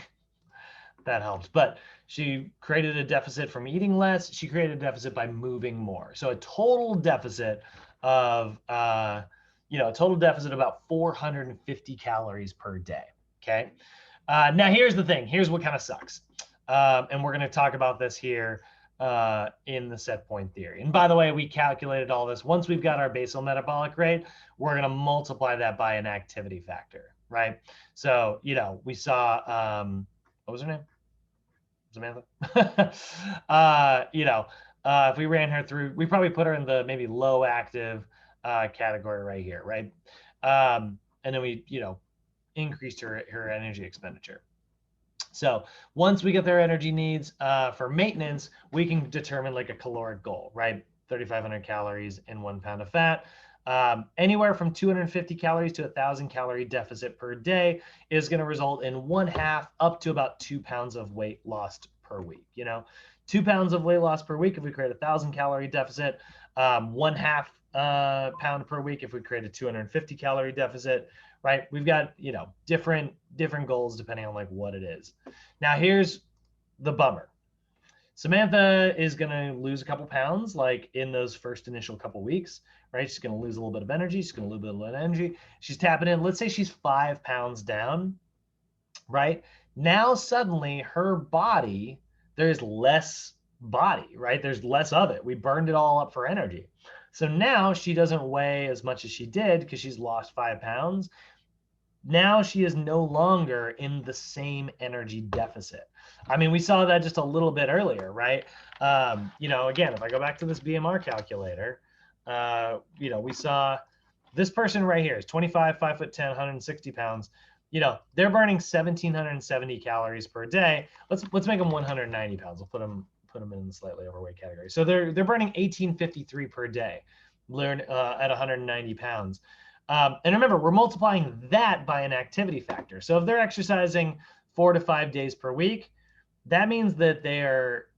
That helps. But she created a deficit from eating less. She created a deficit by moving more. So a total deficit of, about 450 calories per day. Okay. Now here's the thing. Here's what kind of sucks. And we're going to talk about this here in the set point theory. And by the way, we calculated all this. Once we've got our basal metabolic rate, we're going to multiply that by an activity factor, right? So, we saw, what was her name? Samantha? If we ran her through, we probably put her in the maybe low active category right here, right? And then we, increased her energy expenditure. So once we get their energy needs for maintenance, we can determine like a caloric goal, right? 3,500 calories in 1 pound of fat. Anywhere from 250 calories to 1,000 calorie deficit per day is going to result in 1/2 up to about 2 pounds of weight lost per week. 2 pounds of weight loss per week if we create 1,000 calorie deficit, 1/2 pound per week if we create a 250 calorie deficit, right? We've got different goals depending on like what it is. Now here's the bummer. Samantha is going to lose a couple pounds like in those first initial couple weeks, right? She's going to lose a little bit of energy. She's going to lose a little bit of energy. She's tapping in. Let's say she's 5 pounds down, right? Now suddenly her body, there's less body, right? There's less of it. We burned it all up for energy. So now she doesn't weigh as much as she did because she's lost 5 pounds. Now she is no longer in the same energy deficit. I mean, we saw that just a little bit earlier, right? Again, if I go back to this BMR calculator, we saw this person right here is 25, 5'10", 160 pounds. They're burning 1,770 calories per day. Let's make them 190 pounds. We'll put them in the slightly overweight category. So they're burning 1,853 per day, at 190 pounds. And remember, we're multiplying that by an activity factor. So if they're exercising 4 to 5 days per week, that means that they are,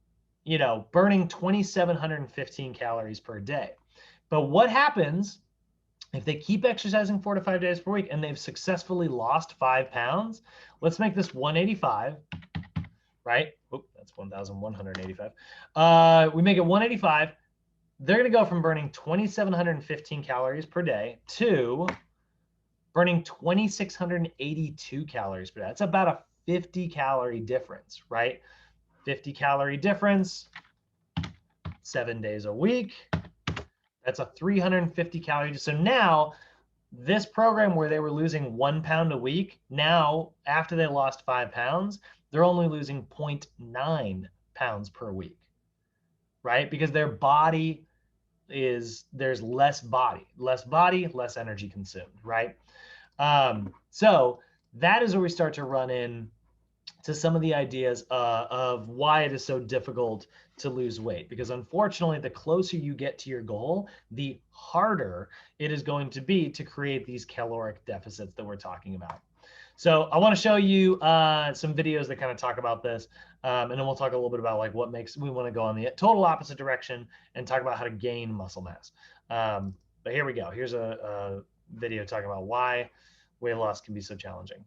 burning 2,715 calories per day. But what happens if they keep exercising 4 to 5 days per week and they've successfully lost 5 pounds? Let's make this 185, right? Oh, that's 1,185. We make it 185. They're going to go from burning 2,715 calories per day to burning 2,682 calories per day. That's about a 50 calorie difference, right? 50 calorie difference, 7 days a week. That's a 350 calorie. So now this program where they were losing 1 pound a week, now after they lost 5 pounds, they're only losing 0.9 pounds per week, right? Because their body there's less body, less energy consumed, right? So that is where we start to run in to some of the ideas of why it is so difficult to lose weight. Because unfortunately, the closer you get to your goal, the harder it is going to be to create these caloric deficits that we're talking about. So I want to show you some videos that kind of talk about this. And then we'll talk a little bit about like what makes we want to go on the total opposite direction and talk about how to gain muscle mass. But here we go. Here's a video talking about why weight loss can be so challenging.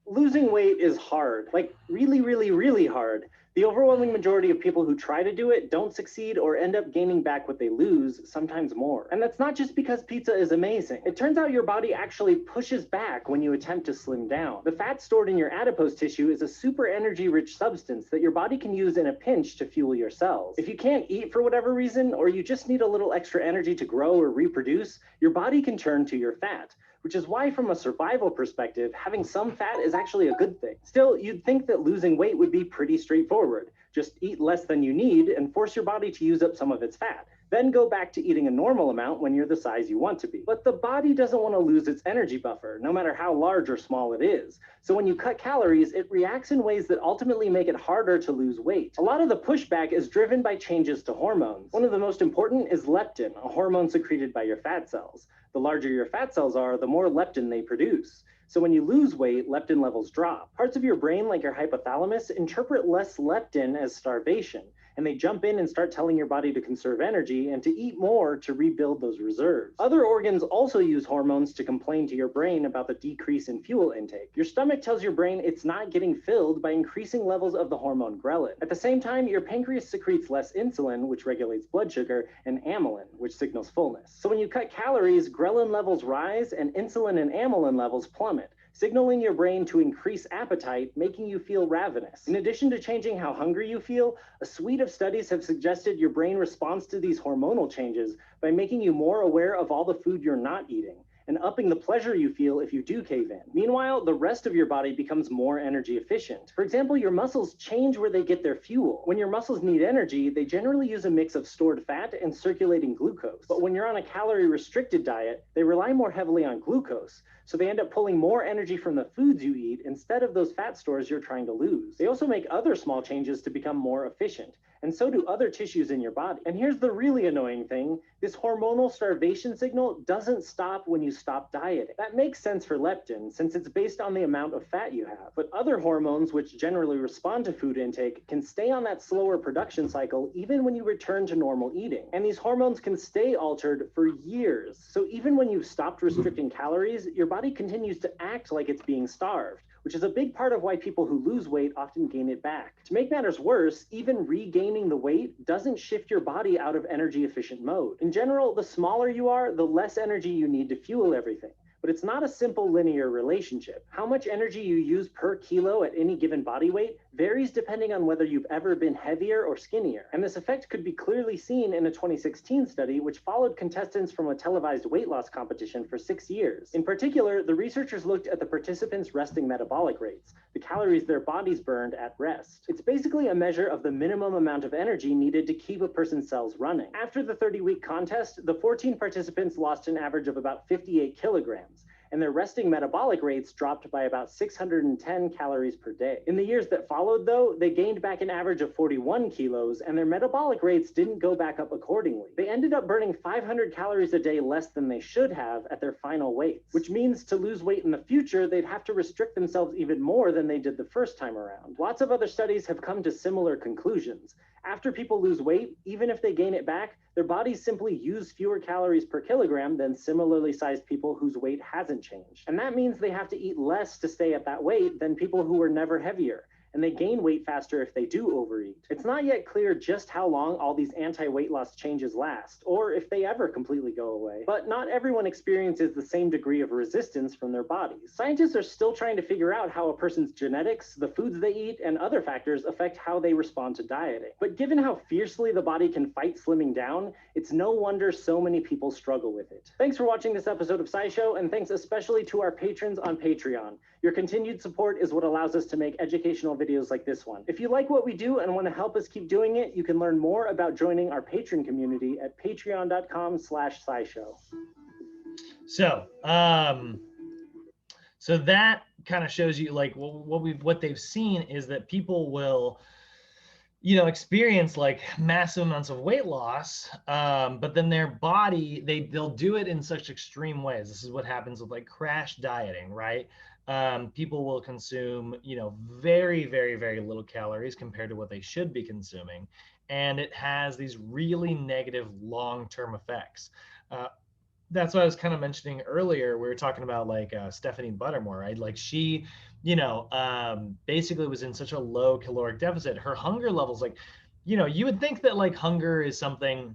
Losing weight is hard, like really, really, really hard. The overwhelming majority of people who try to do it don't succeed or end up gaining back what they lose, sometimes more. And that's not just because pizza is amazing. It turns out your body actually pushes back when you attempt to slim down. The fat stored in your adipose tissue is a super energy-rich substance that your body can use in a pinch to fuel your cells. If you can't eat for whatever reason, or you just need a little extra energy to grow or reproduce, your body can turn to your fat. which is why from a survival perspective, having some fat is actually a good thing. Still, you'd think that losing weight would be pretty straightforward. Just eat less than you need and force your body to use up some of its fat. Then go back to eating a normal amount when you're the size you want to be. But the body doesn't want to lose its energy buffer, no matter how large or small it is. So when you cut calories, it reacts in ways that ultimately make it harder to lose weight. A lot of the pushback is driven by changes to hormones. One of the most important is leptin, a hormone secreted by your fat cells. The larger your fat cells are, the more leptin they produce. So when you lose weight, leptin levels drop. Parts of your brain, like your hypothalamus, interpret less leptin as starvation, and they jump in and start telling your body to conserve energy and to eat more to rebuild those reserves. Other organs also use hormones to complain to your brain about the decrease in fuel intake. Your stomach tells your brain it's not getting filled by increasing levels of the hormone ghrelin. At the same time, your pancreas secretes less insulin, which regulates blood sugar, and amylin, which signals fullness. So when you cut calories, ghrelin levels rise and insulin and amylin levels plummet, signaling your brain to increase appetite, making you feel ravenous. In addition to changing how hungry you feel, a suite of studies have suggested your brain responds to these hormonal changes by making you more aware of all the food you're not eating, and upping the pleasure you feel if you do cave in. Meanwhile, the rest of your body becomes more energy efficient. For example, your muscles change where they get their fuel. When your muscles need energy, they generally use a mix of stored fat and circulating glucose. But when you're on a calorie-restricted diet, they rely more heavily on glucose, so they end up pulling more energy from the foods you eat instead of those fat stores you're trying to lose. They also make other small changes to become more efficient, and so do other tissues in your body. And here's the really annoying thing. This hormonal starvation signal doesn't stop when you stop dieting. That makes sense for leptin, since it's based on the amount of fat you have. But other hormones, which generally respond to food intake, can stay on that slower production cycle even when you return to normal eating. And these hormones can stay altered for years. So even when you've stopped restricting calories, your body continues to act like it's being starved, which is a big part of why people who lose weight often gain it back. To make matters worse, even regaining the weight doesn't shift your body out of energy efficient mode. In general, the smaller you are, the less energy you need to fuel everything. But it's not a simple linear relationship. How much energy you use per kilo at any given body weight varies depending on whether you've ever been heavier or skinnier. And this effect could be clearly seen in a 2016 study, which followed contestants from a televised weight loss competition for 6 years. In particular, the researchers looked at the participants' resting metabolic rates, the calories their bodies burned at rest. It's basically a measure of the minimum amount of energy needed to keep a person's cells running. After the 30-week contest, the 14 participants lost an average of about 58 kilograms, and their resting metabolic rates dropped by about 610 calories per day. In the years that followed, though, they gained back an average of 41 kilos, and their metabolic rates didn't go back up accordingly. They ended up burning 500 calories a day less than they should have at their final weights, which means to lose weight in the future, they'd have to restrict themselves even more than they did the first time around. Lots of other studies have come to similar conclusions. After people lose weight, even if they gain it back, their bodies simply use fewer calories per kilogram than similarly sized people whose weight hasn't changed. And that means they have to eat less to stay at that weight than people who were never heavier, and they gain weight faster if they do overeat. It's not yet clear just how long all these anti-weight loss changes last, or if they ever completely go away. But not everyone experiences the same degree of resistance from their bodies. Scientists are still trying to figure out how a person's genetics, the foods they eat, and other factors affect how they respond to dieting. But given how fiercely the body can fight slimming down, it's no wonder so many people struggle with it. Thanks for watching this episode of SciShow, and thanks especially to our patrons on Patreon. Your continued support is what allows us to make educational videos like this one. If you like what we do and want to help us keep doing it, you can learn more about joining our patron community at patreon.com/scishow. So, so that kind of shows you like what they've seen is that people will, experience like massive amounts of weight loss, but then their body, they'll do it in such extreme ways. This is what happens with like crash dieting, right? People will consume, very, very, very little calories compared to what they should be consuming. And it has these really negative long-term effects. That's what I was kind of mentioning earlier. We were talking about like Stephanie Buttermore, right? Like she, basically was in such a low caloric deficit. Her hunger levels, like, you would think that like hunger is something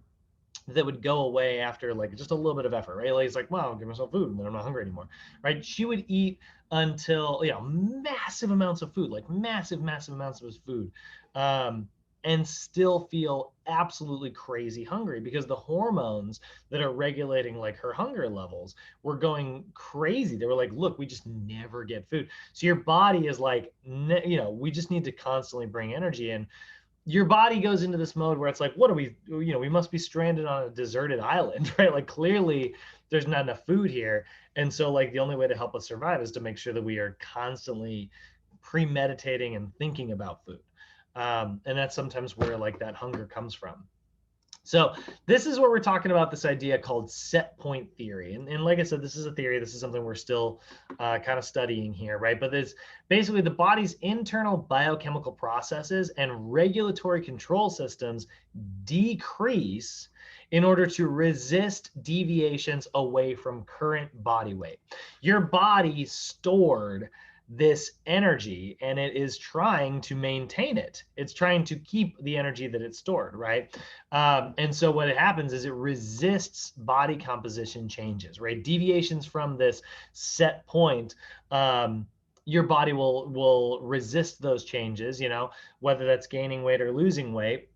that would go away after like just a little bit of effort, right? Like it's like, wow, I'll give myself food and then I'm not hungry anymore, right? She would eat until, massive amounts of food, like massive amounts of food. and still feel absolutely crazy hungry, because the hormones that are regulating like her hunger levels were going crazy. They were like, look, we just never get food. So your body is like, we just need to constantly bring energy in. Your body goes into this mode where it's like, what are we, we must be stranded on a deserted island, right? Like clearly there's not enough food here. And so like the only way to help us survive is to make sure that we are constantly premeditating and thinking about food. And that's sometimes where like that hunger comes from. So this is what we're talking about, this idea called set point theory. And like I said, this is a theory. This is something we're still kind of studying here, right? But it's basically the body's internal biochemical processes and regulatory control systems decrease in order to resist deviations away from current body weight. Your body stored this energy and it is trying to maintain it. It's trying to keep the energy that it stored, right? And so what happens is it resists body composition changes, right? Deviations from this set point, your body will resist those changes, whether that's gaining weight or losing weight.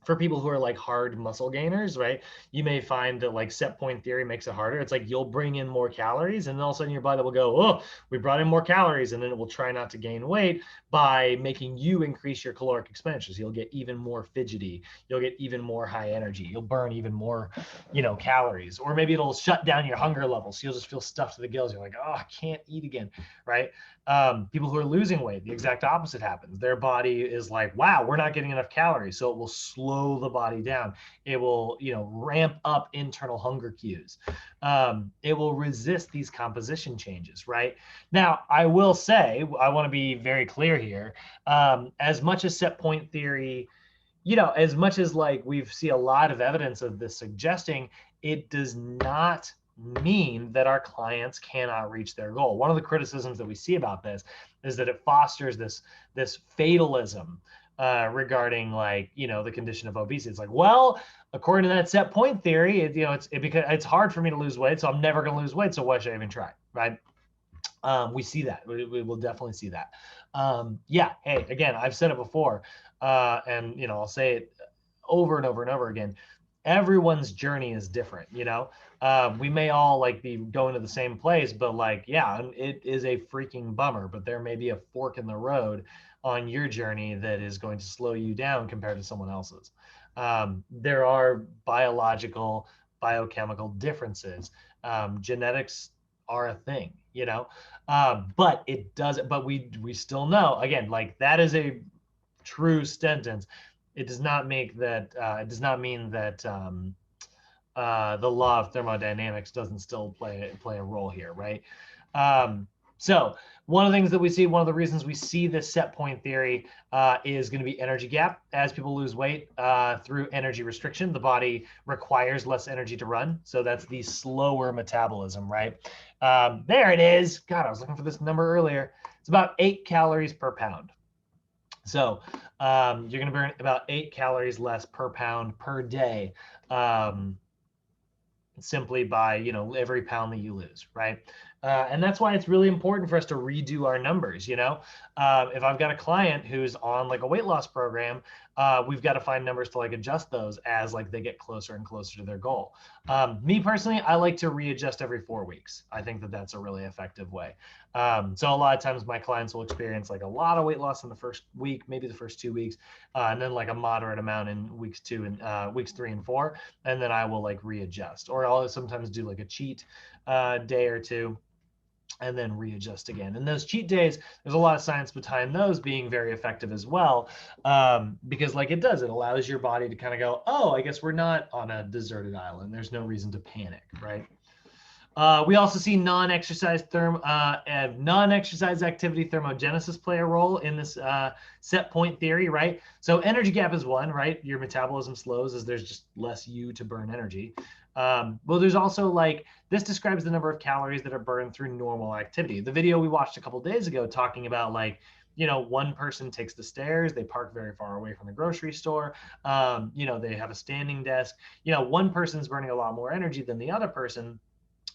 For people who are like hard muscle gainers, right? You may find that like set point theory makes it harder. It's like you'll bring in more calories and then all of a sudden your body will go, oh, we brought in more calories, and then it will try not to gain weight by making you increase your caloric expenditures. You'll get even more fidgety. You'll get even more high energy. You'll burn even more, calories. Or maybe it'll shut down your hunger levels. So you'll just feel stuffed to the gills. You're like, oh, I can't eat again, right? People who are losing weight, the exact opposite happens. Their body is like, wow, we're not getting enough calories. So it will slow the body down. It will, ramp up internal hunger cues. It will resist these composition changes, right? Now, I will say, I want to be very clear here. As much as set point theory, as much as like we see a lot of evidence of this suggesting, it does not mean that our clients cannot reach their goal. One of the criticisms that we see about this is that it fosters this fatalism regarding like, the condition of obesity. It's like, well, according to that set point theory, because it's hard for me to lose weight, so I'm never going to lose weight. So why should I even try? Right? We see that. We will definitely see that. Yeah. Hey, again, I've said it before, and I'll say it over and over and over again. Everyone's journey is different. We may all like be going to the same place, but like, yeah, it is a freaking bummer. But there may be a fork in the road on your journey that is going to slow you down compared to someone else's. There are biological, biochemical differences. Genetics are a thing, but it doesn't. But we still know, again, like that is a true sentence. It does not make that. It does not mean that the law of thermodynamics doesn't still play a role here, right? So one of the things that we see, one of the reasons we see this set point theory is going to be energy gap. As people lose weight through energy restriction, the body requires less energy to run. So that's the slower metabolism, right? There it is. God, I was looking for this number earlier. It's about 8 calories per pound. So you're going to burn about 8 calories less per pound per day, simply by, every pound that you lose, right? And that's why it's really important for us to redo our numbers. If I've got a client who's on like a weight loss program, we've got to find numbers to like adjust those as like they get closer and closer to their goal. Me personally, I like to readjust every 4 weeks. I think that that's a really effective way. So a lot of times my clients will experience like a lot of weight loss in the first week, maybe the first 2 weeks, and then like a moderate amount in weeks 2 and weeks 3 and 4. And then I will like readjust, or I'll sometimes do like a cheat day or two, and then readjust again. And those cheat days, there's a lot of science behind those being very effective as well, because like it allows your body to kind of go, oh, I guess we're not on a deserted island. There's no reason to panic, right? We also see non-exercise activity thermogenesis play a role in this set point theory, right? So energy gap is one, right? Your metabolism slows as there's just less you to burn energy. Well, there's also like, this describes the number of calories that are burned through normal activity. The video we watched a couple of days ago talking about like, one person takes the stairs, they park very far away from the grocery store, they have a standing desk, one person's burning a lot more energy than the other person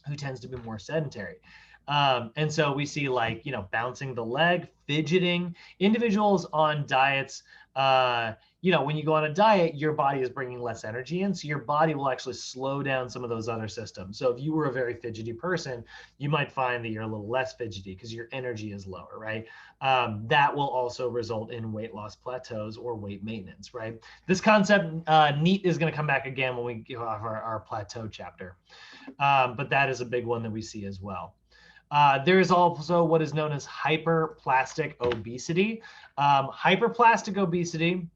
who tends to be more sedentary. And so we see like, you know, bouncing the leg, fidgeting. Individuals on diets, you know, when you go on a diet, your body is bringing less energy in, so your body will actually slow down some of those other systems. So if you were a very fidgety person, you might find that you're a little less fidgety because your energy is lower, right? That will also result in weight loss plateaus or weight maintenance, right? This concept, NEAT, is going to come back again when we give off our plateau chapter. But that is a big one that we see as well. There is also what is known as hyperplastic obesity. Hyperplastic obesity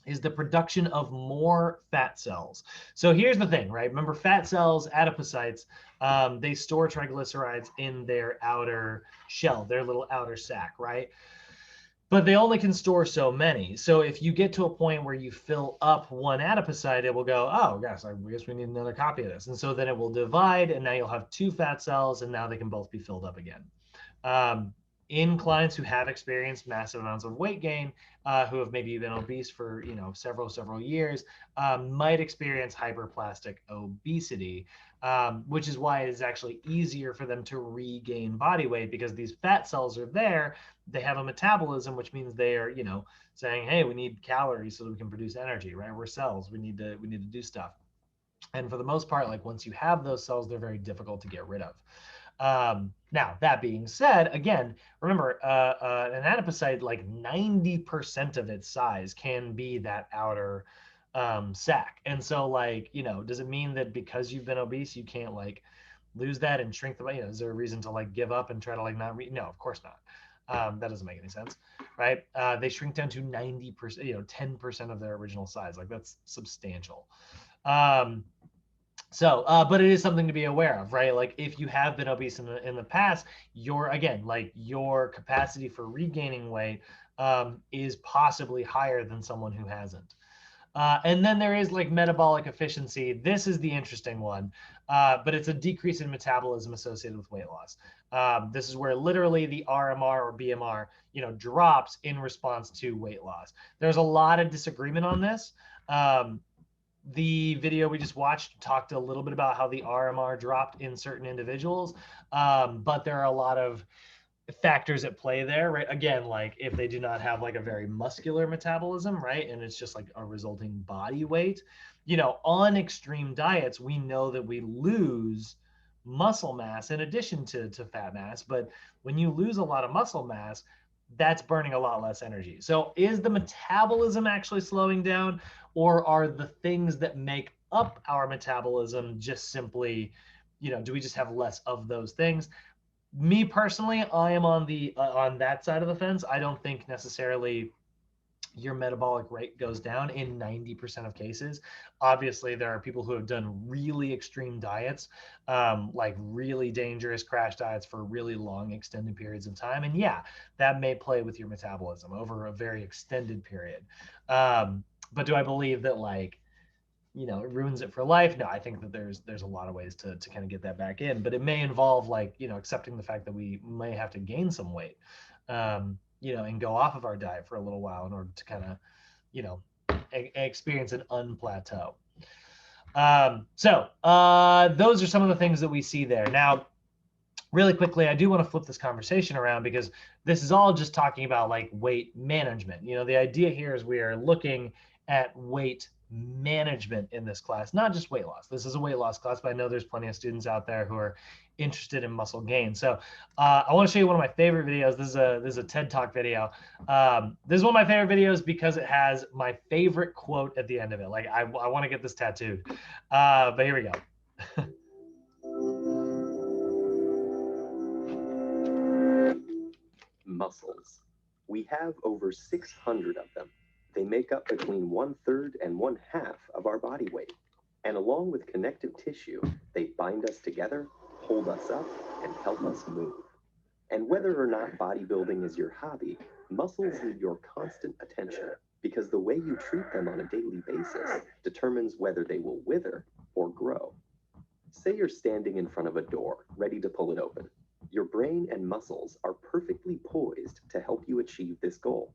is the production of more fat cells. So here's the thing, right? Remember, fat cells, adipocytes, they store triglycerides in their outer shell, their little outer sac, right? But they only can store so many. So if you get to a point where you fill up one adipocyte, it will go, oh, yes, I guess we need another copy of this. And so then it will divide, and now you'll have two fat cells, and now they can both be filled up again. In clients who have experienced massive amounts of weight gain, who have maybe been obese for, you know, several years, might experience hyperplastic obesity, which is why it is actually easier for them to regain body weight, because these fat cells are there. They have a metabolism, which means they are, you know, saying, hey, we need calories so that we can produce energy, right? We're cells. We need to do stuff. And for the most part, like once you have those cells, they're very difficult to get rid of. Now, that being said, again, remember, an adipocyte, like 90% of its size can be that outer sac. And so, like, you know, does it mean that because you've been obese, you can't like lose that and shrink the weight? You know, is there a reason to like give up and try to like not no, of course not. That doesn't make any sense, right? They shrink down to 90%, you know, 10% of their original size. Like that's substantial. But it is something to be aware of, right? Like if you have been obese in the past, your capacity for regaining weight is possibly higher than someone who hasn't. And then there is like metabolic efficiency. This is the interesting one, but it's a decrease in metabolism associated with weight loss. This is where literally the RMR or BMR, you know, drops in response to weight loss. There's a lot of disagreement on this. The video we just watched talked a little bit about how the RMR dropped in certain individuals, but there are a lot of factors at play there, right? Again, like if they do not have like a very muscular metabolism, right, and it's just like a resulting body weight, you know, on extreme diets, we know that we lose muscle mass in addition to fat mass. But when you lose a lot of muscle mass, that's burning a lot less energy. So is the metabolism actually slowing down, or are the things that make up our metabolism just simply, you know, do we just have less of those things? Me personally, I am on the on that side of the fence. I don't think necessarily your metabolic rate goes down in 90% of cases. Obviously, there are people who have done really extreme diets, like really dangerous crash diets for really long extended periods of time. And yeah, that may play with your metabolism over a very extended period. But do I believe that like, you know, it ruins it for life? No, I think that there's a lot of ways to kind of get that back in, but it may involve like, you know, accepting the fact that we may have to gain some weight, you know, and go off of our diet for a little while in order to kind of, you know, experience an unplateau. Those are some of the things that we see there. Now, really quickly, I do want to flip this conversation around because this is all just talking about like weight management. You know, the idea here is we are looking at weight management in this class, not just weight loss. This is a weight loss class, but I know there's plenty of students out there who are interested in muscle gain. So I want to show you one of my favorite videos. This is a TED Talk video. This is one of my favorite videos because it has my favorite quote at the end of it. Like I want to get this tattooed. But here we go. Muscles. We have over 600 of them. They make up between 1/3 and 1/2 of our body weight. And along with connective tissue, they bind us together, hold us up, and help us move. And whether or not bodybuilding is your hobby, muscles need your constant attention because the way you treat them on a daily basis determines whether they will wither or grow. Say you're standing in front of a door, ready to pull it open. Your brain and muscles are perfectly poised to help you achieve this goal.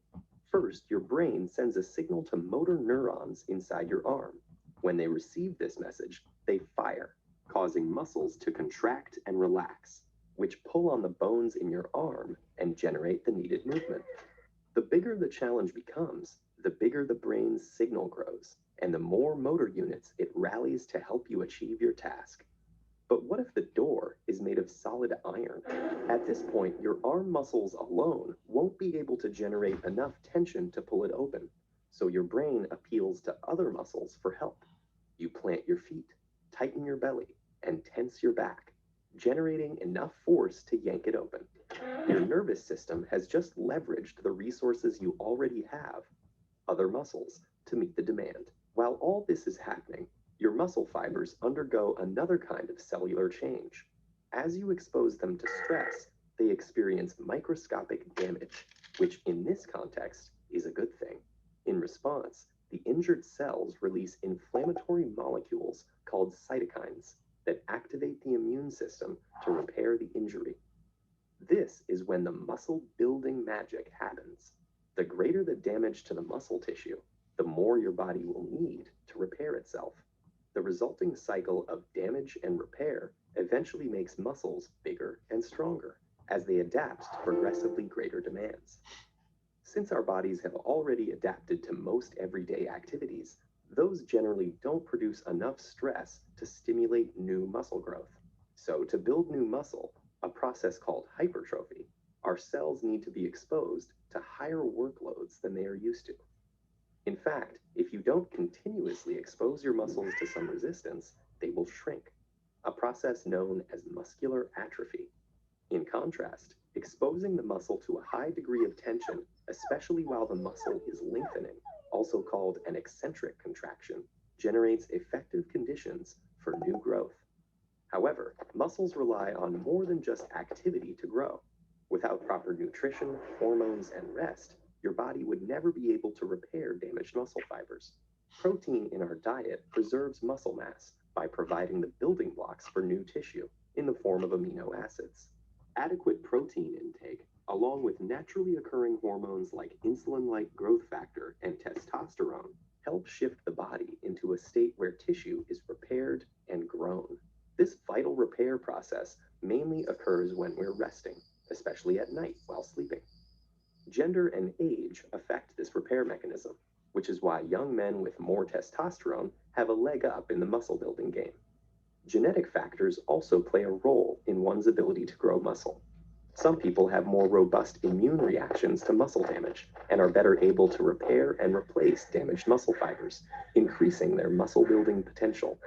First, your brain sends a signal to motor neurons inside your arm. When they receive this message, they fire, causing muscles to contract and relax. which pull on the bones in your arm and generate the needed movement. The bigger the challenge becomes, the bigger the brain's signal grows, and the more motor units it rallies to help you achieve your task. But what if the door is made of solid iron? At this point, your arm muscles alone won't be able to generate enough tension to pull it open, so your brain appeals to other muscles for help. You plant your feet, tighten your belly, and tense your back, generating enough force to yank it open. Your nervous system has just leveraged the resources you already have, other muscles, to meet the demand. While all this is happening, your muscle fibers undergo another kind of cellular change. As you expose them to stress, they experience microscopic damage, which in this context is a good thing. In response, the injured cells release inflammatory molecules called cytokines that activate the immune system to repair the injury. This is when the muscle building magic happens. The greater the damage to the muscle tissue, the more your body will need to repair itself. The resulting cycle of damage and repair eventually makes muscles bigger and stronger as they adapt to progressively greater demands. Since our bodies have already adapted to most everyday activities, those generally don't produce enough stress to stimulate new muscle growth. So to build new muscle, a process called hypertrophy, our cells need to be exposed to higher workloads than they are used to. In fact, if you don't continuously expose your muscles to some resistance, they will shrink, a process known as muscular atrophy. In contrast, exposing the muscle to a high degree of tension, especially while the muscle is lengthening, also called an eccentric contraction, generates effective conditions for new growth. However, muscles rely on more than just activity to grow. Without proper nutrition, hormones, and rest, your body would never be able to repair damaged muscle fibers. Protein in our diet preserves muscle mass by providing the building blocks for new tissue in the form of amino acids. Adequate protein intake, along with naturally occurring hormones like insulin-like growth factor and testosterone, help shift the body into a state where tissue is repaired and grown. This vital repair process mainly occurs when we're resting, especially at night while sleeping. Gender and age affect this repair mechanism, which is why young men with more testosterone have a leg up in the muscle building game. Genetic factors also play a role in one's ability to grow muscle. Some people have more robust immune reactions to muscle damage and are better able to repair and replace damaged muscle fibers, increasing their muscle building potential.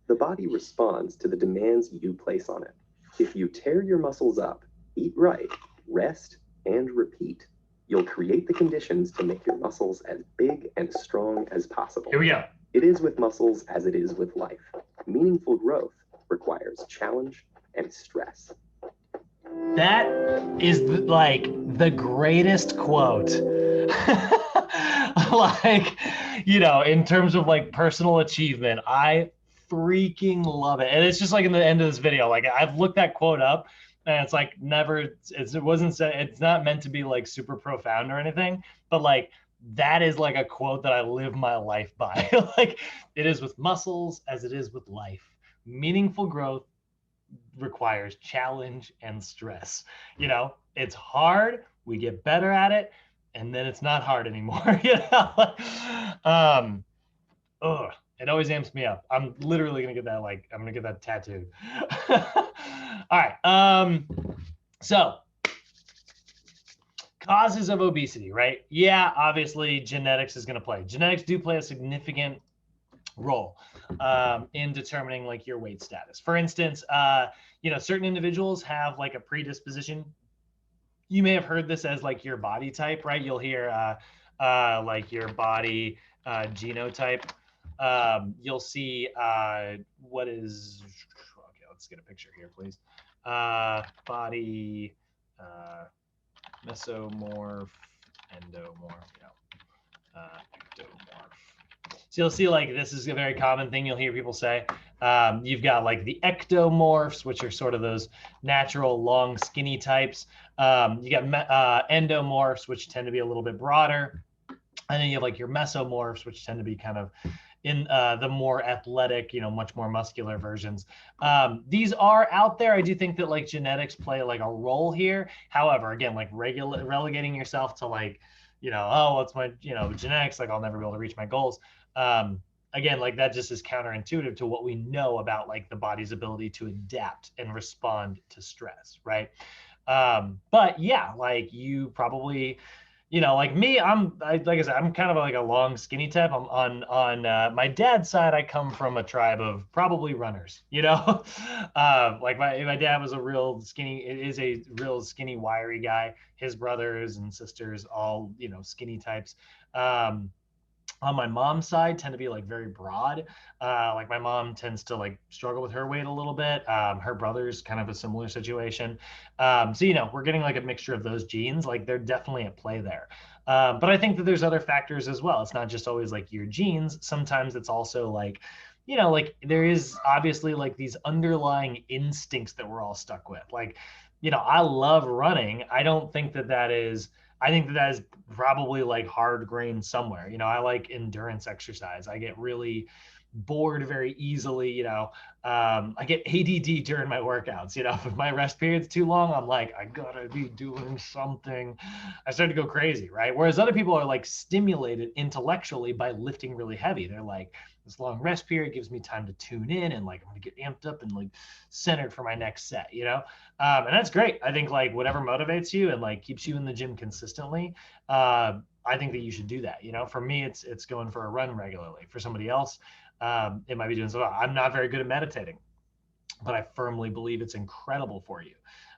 The body responds to the demands you place on it. If you tear your muscles up, eat right, rest, and repeat, you'll create the conditions to make your muscles as big and strong as possible. Here we go. It is with muscles as it is with life. Meaningful growth requires challenge and stress. That is like the greatest quote. Like, you know, in terms of like personal achievement, I freaking love it. And it's just like in the end of this video, like I've looked that quote up and it's like never, it wasn't said, it's not meant to be like super profound or anything, but like that is like a quote that I live my life by. Like it is with muscles as it is with life. Meaningful growth requires challenge and stress. You know, it's hard, we get better at it, and then it's not hard anymore. You know? It always amps me up. I'm literally gonna get that, like, I'm gonna get that tattooed. All right. So causes of obesity, right? Yeah, obviously genetics is gonna play. Genetics do play a significant role in determining like your weight status. For instance, you know, certain individuals have like a predisposition. You may have heard this as like your body type, right? You'll hear like your body genotype. You'll see what is, okay, let's get a picture here, please. Body mesomorph, endomorph, ectomorph. So you'll see like this is a very common thing you'll hear people say. You've got like the ectomorphs, which are sort of those natural long skinny types. You got endomorphs, which tend to be a little bit broader. And then you have like your mesomorphs, which tend to be kind of in the more athletic, much more muscular versions. These are out there. I do think that like genetics play like a role here. However, again, like relegating yourself to like, oh, what's my, genetics, like I'll never be able to reach my goals. Again, like that just is counterintuitive to what we know about like the body's ability to adapt and respond to stress, right? But yeah, like you probably, like me, like I said, I'm kind of like a long, skinny type. I'm on my dad's side. I come from a tribe of probably runners. Like my dad was a real skinny. It is a real skinny, wiry guy. His brothers and sisters, all skinny types. On my mom's side tend to be like very broad. Like my mom tends to like struggle with her weight a little bit. Her brother's kind of a similar situation. So, we're getting like a mixture of those genes. Like they're definitely at play there. But I think that there's other factors as well. It's not just always like your genes. Sometimes it's also like, like there is obviously like these underlying instincts that we're all stuck with. Like, I love running. I don't think that is, I think that is probably like hard grained somewhere. I like endurance exercise. I get really bored very easily. I get ADD during my workouts. If my rest period's too long, I'm like, I gotta be doing something. I start to go crazy, right? Whereas other people are like stimulated intellectually by lifting really heavy. They're like, this long rest period gives me time to tune in and like I'm gonna get amped up and like centered for my next set, and that's great. I think like whatever motivates you and like keeps you in the gym consistently, I think that you should do that. For me, it's going for a run regularly. For somebody else, it might be doing so. I'm not very good at meditating, but I firmly believe it's incredible for you.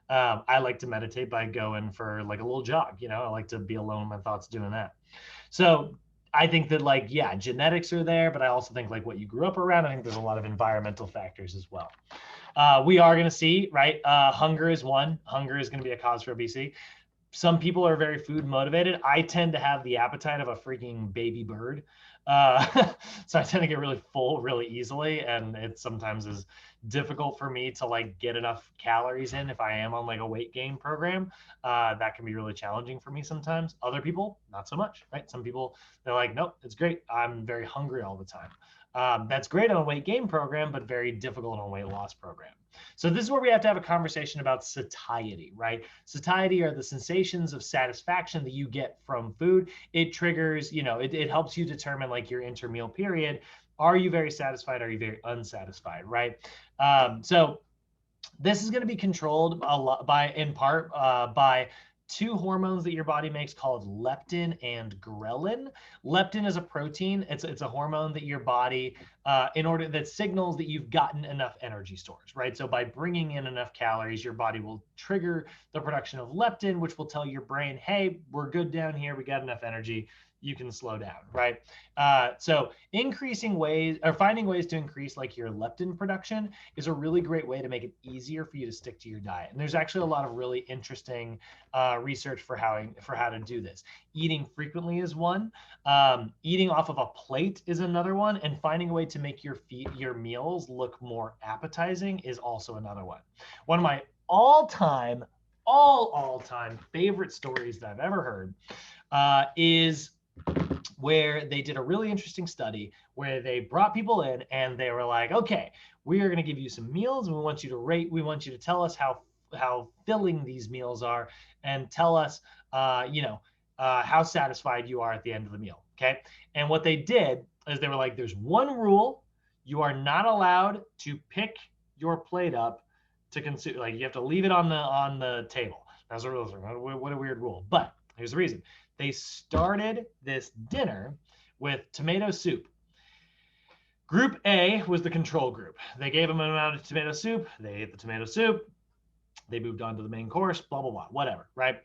I like to meditate by going for like a little jog. I like to be alone with my thoughts doing that. So I think that like, yeah, genetics are there, but I also think like what you grew up around, I think there's a lot of environmental factors as well. We are going to see, right? Hunger is one. Hunger is going to be a cause for obesity. Some people are very food motivated. I tend to have the appetite of a freaking baby bird. So I tend to get really full really easily. And it sometimes is difficult for me to like get enough calories in if I am on like a weight gain program. That can be really challenging for me sometimes. Other people, not so much, right? Some people, they're like, nope, it's great. I'm very hungry all the time. That's great on a weight gain program, but very difficult on a weight loss program. So this is where we have to have a conversation about satiety, right? Satiety are the sensations of satisfaction that you get from food. It triggers, it helps you determine like your intermeal period. Are you very satisfied? Are you very unsatisfied, right? So this is going to be controlled a lot in part by two hormones that your body makes called leptin and ghrelin. Leptin is a protein. It's a hormone that your body, that signals that you've gotten enough energy stores, right? So by bringing in enough calories, your body will trigger the production of leptin, which will tell your brain, hey, we're good down here. We got enough energy. You can slow down, right? So increasing ways or finding ways to increase like your leptin production is a really great way to make it easier for you to stick to your diet. And there's actually a lot of really interesting research for how to do this. Eating frequently is one. Eating off of a plate is another one, and finding a way to make your meals look more appetizing is also another one. One of my all-time favorite stories that I've ever heard is where they did a really interesting study where they brought people in and they were like, okay, we are going to give you some meals and we want you to tell us how filling these meals are and tell us, how satisfied you are at the end of the meal. Okay. And what they did is they were like, there's one rule. You are not allowed to pick your plate up to consume. Like you have to leave it on the table. That's what a weird rule. But here's the reason. They started this dinner with tomato soup. Group A was the control group. They gave them an amount of tomato soup. They ate the tomato soup. They moved on to the main course, blah, blah, blah, whatever, right?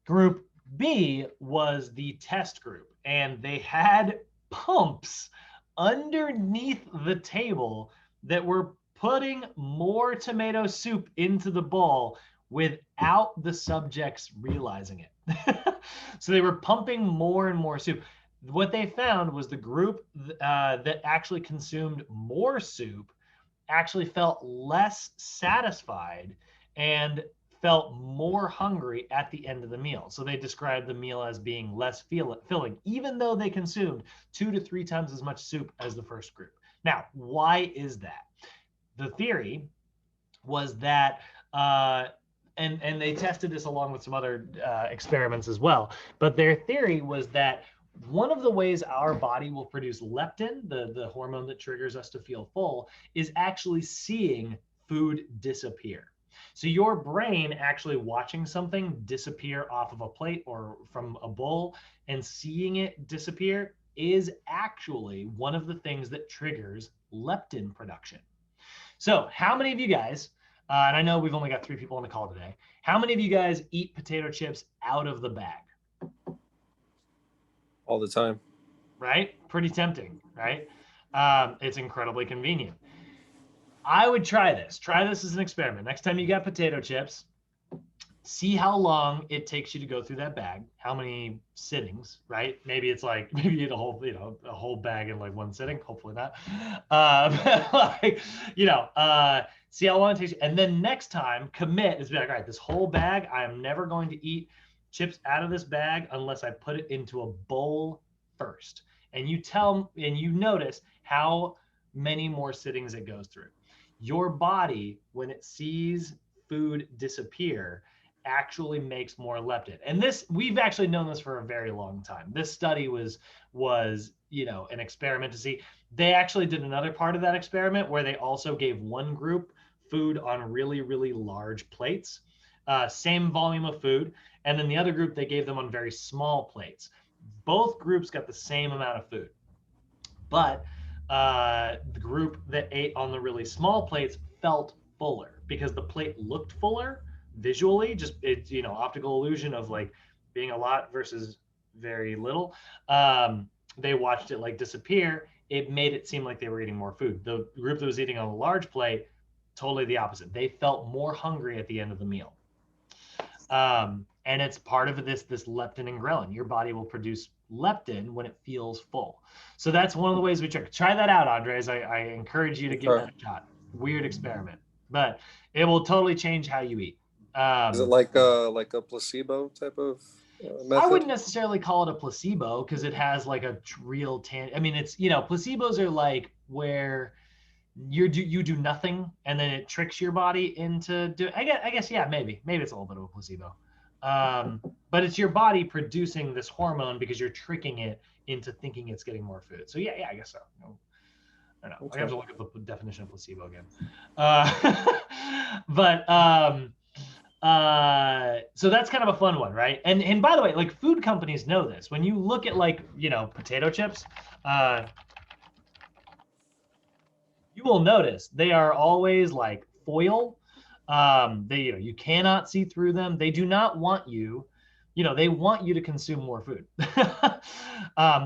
Group B was the test group, and they had pumps underneath the table that were putting more tomato soup into the bowl without the subjects realizing it. So they were pumping more and more soup. What they found was the group that actually consumed more soup actually felt less satisfied and felt more hungry at the end of the meal. So they described the meal as being less filling, even though they consumed 2 to 3 times as much soup as the first group. Now, why is that? The theory was that, and they tested this along with some other experiments as well, but their theory was that one of the ways our body will produce leptin, the hormone that triggers us to feel full, is actually seeing food disappear. So your brain actually watching something disappear off of a plate or from a bowl and seeing it disappear is actually one of the things that triggers leptin production. So how many of you guys, and I know we've only got 3 people on the call today, how many of you guys eat potato chips out of the bag? All the time. Right? Pretty tempting, right? It's incredibly convenient. I would try this. Try this as an experiment. Next time you got potato chips, see how long it takes you to go through that bag, how many sittings, right? Maybe it's like, maybe you eat a whole bag in like one sitting, hopefully not. See how long it takes you. And then next time commit is be like, all right, this whole bag, I'm never going to eat chips out of this bag unless I put it into a bowl first. And you notice how many more sittings it goes through. Your body, when it sees food disappear, actually makes more leptin. And this, we've actually known this for a very long time. This study was an experiment to see. They actually did another part of that experiment where they also gave one group food on really, really large plates, same volume of food. And then the other group, they gave them on very small plates. Both groups got the same amount of food. But the group that ate on the really small plates felt fuller because the plate looked fuller visually, just it's optical illusion of like being a lot versus very little. They watched it like disappear. It made it seem like they were eating more food. The group that was eating on a large plate, totally the opposite. They felt more hungry at the end of the meal. And it's part of this leptin and ghrelin. Your body will produce leptin when it feels full. So that's one of the ways we try that out, Andres. I encourage you to give that a shot. Weird experiment, but it will totally change how you eat. Is it like a placebo type of method? I wouldn't necessarily call it a placebo because it has like a real I mean, it's placebos are like where you do nothing and then it tricks your body into doing. I guess yeah, maybe it's a little bit of a placebo. But it's your body producing this hormone because you're tricking it into thinking it's getting more food. So yeah, I guess so. I don't know. Okay. I have to look at the definition of placebo again. So that's kind of a fun one, right? And by the way, like food companies know this. When you look at like, potato chips, you will notice they are always like foil. You cannot see through them. They do not want you, they want you to consume more food.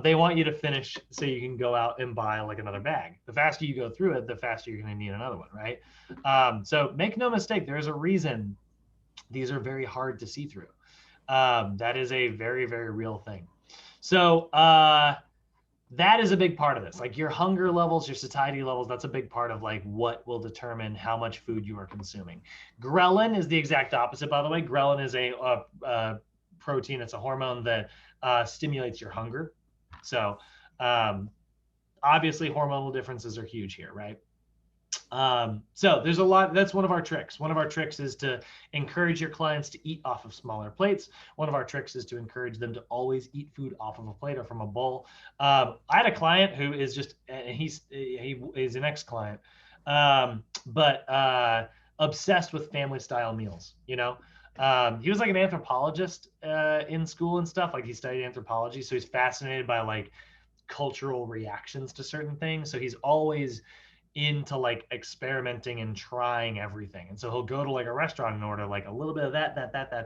They want you to finish so you can go out and buy like another bag. The faster you go through it, the faster you're going to need another one, right? So make no mistake, there's a reason these are very hard to see through. That is a very, very real thing. So that is a big part of this. Like your hunger levels, your satiety levels, that's a big part of like what will determine how much food you are consuming. Ghrelin is the exact opposite, by the way. Ghrelin is a protein. It's a hormone that stimulates your hunger. So obviously hormonal differences are huge here, right? So there's a lot. That's one of our tricks. One of our tricks is to encourage your clients to eat off of smaller plates. One of our tricks is to encourage them to always eat food off of a plate or from a bowl. I had a client who is just, he is an ex-client, but obsessed with family style meals. He was like an anthropologist in school and stuff. Like he studied anthropology, so he's fascinated by like cultural reactions to certain things. So he's always into like experimenting and trying everything. And so he'll go to like a restaurant and order like a little bit of that,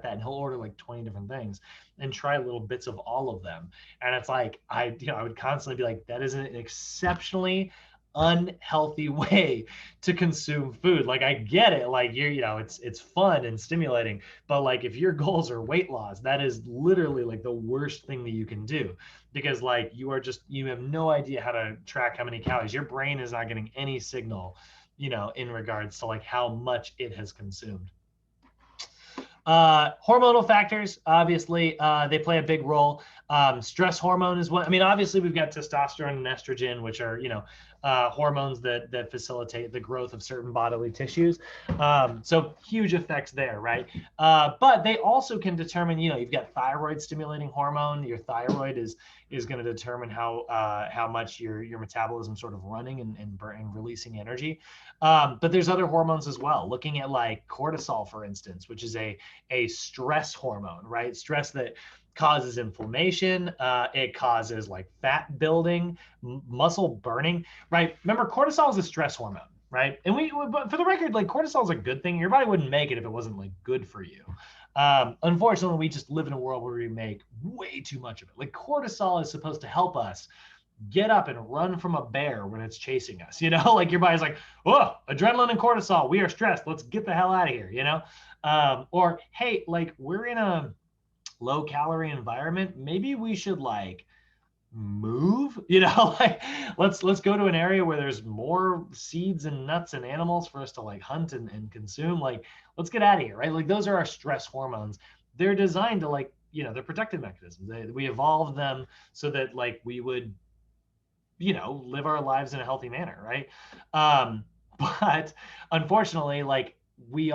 and he'll order like 20 different things and try little bits of all of them. And it's like, I would constantly be like, that is an exceptionally unhealthy way to consume food. Like I get it, like it's fun and stimulating, but like if your goals are weight loss, that is literally like the worst thing that you can do, because like you have no idea how to track how many calories. Your brain is not getting any signal in regards to like how much it has consumed. Hormonal factors, obviously, they play a big role. Stress hormone is one. I mean, obviously, we've got testosterone and estrogen, which are, hormones that facilitate the growth of certain bodily tissues. So huge effects there, right? But they also can determine, you've got thyroid stimulating hormone. Your thyroid is going to determine how much your metabolism sort of running and releasing energy. But there's other hormones as well. Looking at like cortisol, for instance, which is a stress hormone, right? Stress that causes inflammation. It causes like fat building, muscle burning, right? Remember, cortisol is a stress hormone, right? And but for the record, like cortisol is a good thing. Your body wouldn't make it if it wasn't like good for you. Unfortunately, we just live in a world where we make way too much of it. Like cortisol is supposed to help us get up and run from a bear when it's chasing us, like your body's like, oh, adrenaline and cortisol, we are stressed, let's get the hell out of here, or hey, like we're in a low calorie environment, maybe we should like move, like let's go to an area where there's more seeds and nuts and animals for us to like hunt and consume. Like, let's get out of here, right? Like those are our stress hormones. They're designed to like, they're protective mechanisms. We evolved them so that like we would live our lives in a healthy manner, right? But unfortunately, like we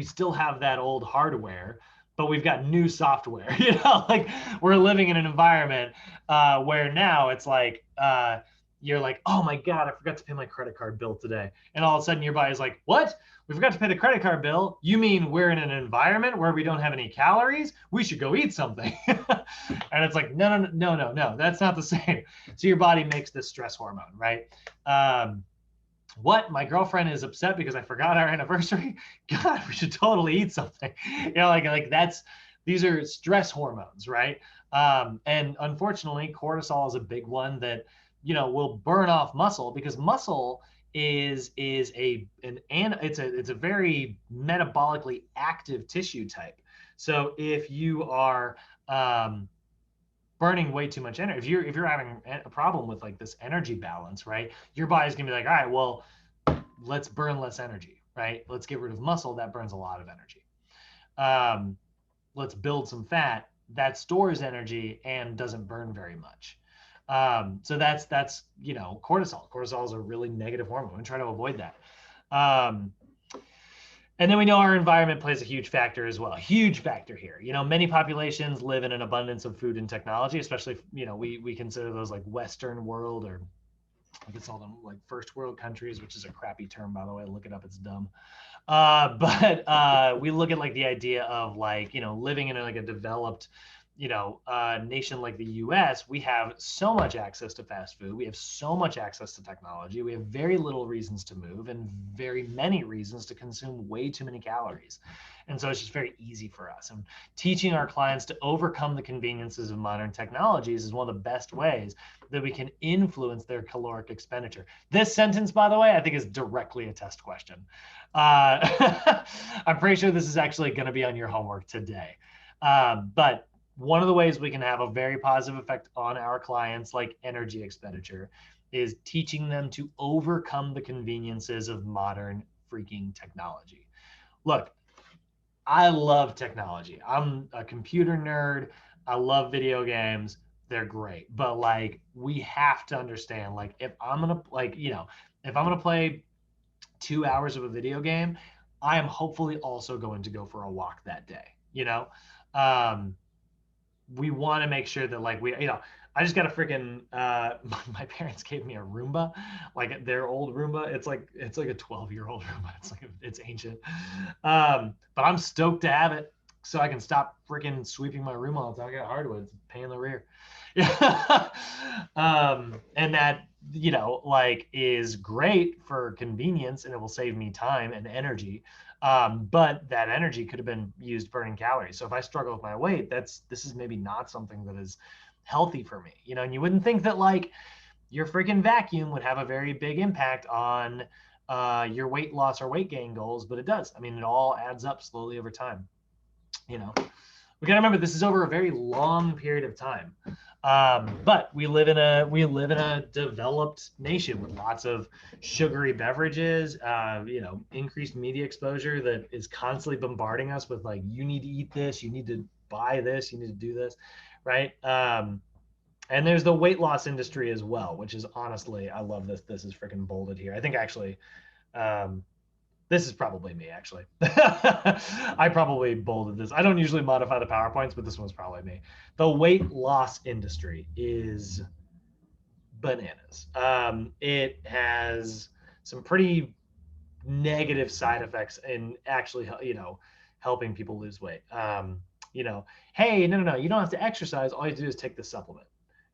still have that old hardware, but we've got new software. Like we're living in an environment where now it's like you're like, oh my God, I forgot to pay my credit card bill today, and all of a sudden your body's like, what? We forgot to pay the credit card bill? You mean we're in an environment where we don't have any calories? We should go eat something. And it's like, no, that's not the same. So your body makes this stress hormone, right? What? My girlfriend is upset because I forgot our anniversary. God, we should totally eat something. Like these are stress hormones, right? And unfortunately, cortisol is a big one that, will burn off muscle, because muscle is a very metabolically active tissue type. So if you are burning way too much energy, if you're having a problem with like this energy balance, right, your body's gonna be like, all right, well, let's burn less energy, right? Let's get rid of muscle that burns a lot of energy. Let's build some fat that stores energy and doesn't burn very much. So that's cortisol. Cortisol is a really negative hormone. We try to avoid that. And then we know our environment plays a huge factor as well. Huge factor here. Many populations live in an abundance of food and technology, especially, we consider those like Western world, or I could call them like first world countries, which is a crappy term, by the way. Look it up, it's dumb. But we look at like the idea of like, living in like a developed, nation like the US. We have so much access to fast food. We have so much access to technology. We have very little reasons to move and very many reasons to consume way too many calories. And so it's just very easy for us. And teaching our clients to overcome the conveniences of modern technologies is one of the best ways that we can influence their caloric expenditure. This sentence, by the way, I think is directly a test question. I'm pretty sure this is actually going to be on your homework today. But one of the ways we can have a very positive effect on our clients, like energy expenditure, is teaching them to overcome the conveniences of modern freaking technology. Look, I love technology. I'm a computer nerd. I love video games. They're great. But like, we have to understand, like, if I'm going to play 2 hours of a video game, I am hopefully also going to go for a walk that day. We want to make sure that like I just got a freaking my parents gave me a Roomba, like their old Roomba. It's like a 12-year-old Roomba. It's ancient. But I'm stoked to have it so I can stop freaking sweeping my room all the time. I got hardwood, it's a pain in the rear. And that like is great for convenience, and it will save me time and energy. But that energy could have been used burning calories. So if I struggle with my weight, this is maybe not something that is healthy for me, and you wouldn't think that like your freaking vacuum would have a very big impact on your weight loss or weight gain goals, but it does. I mean, it all adds up slowly over time. We got to remember, this is over a very long period of time. But we live in a developed nation with lots of sugary beverages, increased media exposure that is constantly bombarding us with like, you need to eat this, you need to buy this, you need to do this, right? And there's the weight loss industry as well, which is honestly, I love this. This is freaking bolded here. I think actually, this is probably me, actually. I probably bolded this. I don't usually modify the PowerPoints, but this one's probably me. The weight loss industry is bananas. It has some pretty negative side effects in actually, helping people lose weight. Hey, no, you don't have to exercise. All you have to do is take this supplement,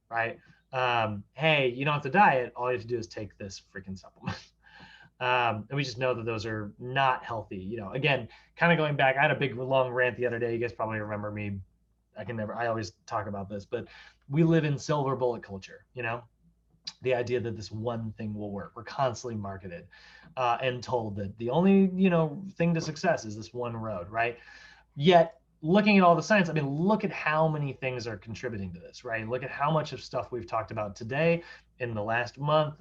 right? Hey, you don't have to diet. All you have to do is take this freaking supplement. And we just know that those are not healthy. Again, kind of going back, I had a big long rant the other day. You guys probably remember me. I always talk about this, but we live in silver bullet culture, the idea that this one thing will work. We're constantly marketed and told that the only, thing to success is this one road, right? Yet looking at all the science, look at how many things are contributing to this, right? Look at how much of stuff we've talked about today in the last month,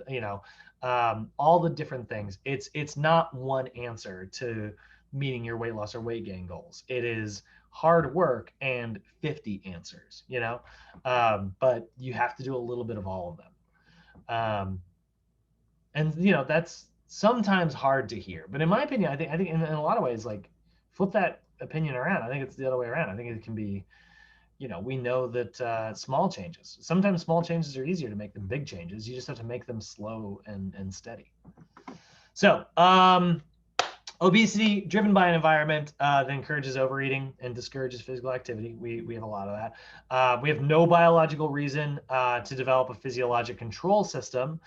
all the different things. It's not one answer to meeting your weight loss or weight gain goals. It is hard work and 50 answers, but you have to do a little bit of all of them. And that's sometimes hard to hear, but in my opinion, I think in a lot of ways, like, flip that opinion around. I think it's the other way around. I think it can be, we know that small changes, sometimes small changes are easier to make than big changes. You just have to make them slow and steady. So obesity driven by an environment that encourages overeating and discourages physical activity. We have a lot of that. We have no biological reason to develop a physiologic control system,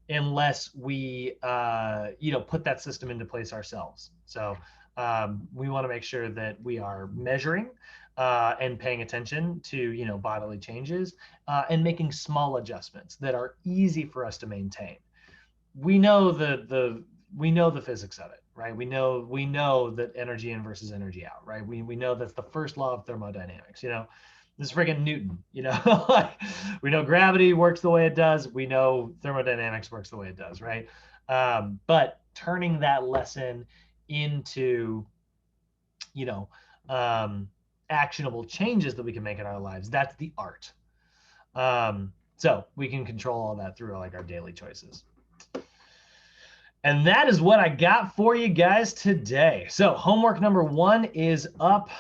unless we, put that system into place ourselves. So we want to make sure that we are measuring and paying attention to, bodily changes and making small adjustments that are easy for us to maintain. We know we know the physics of it, right? We know that energy in versus energy out, right? We know that's the first law of thermodynamics. This is friggin' Newton, like, we know gravity works the way it does. We know thermodynamics works the way it does, right? But turning that lesson into, actionable changes that we can make in our lives, that's the art. So we can control all that through like our daily choices. And that is what I got for you guys today. So homework number 1 is up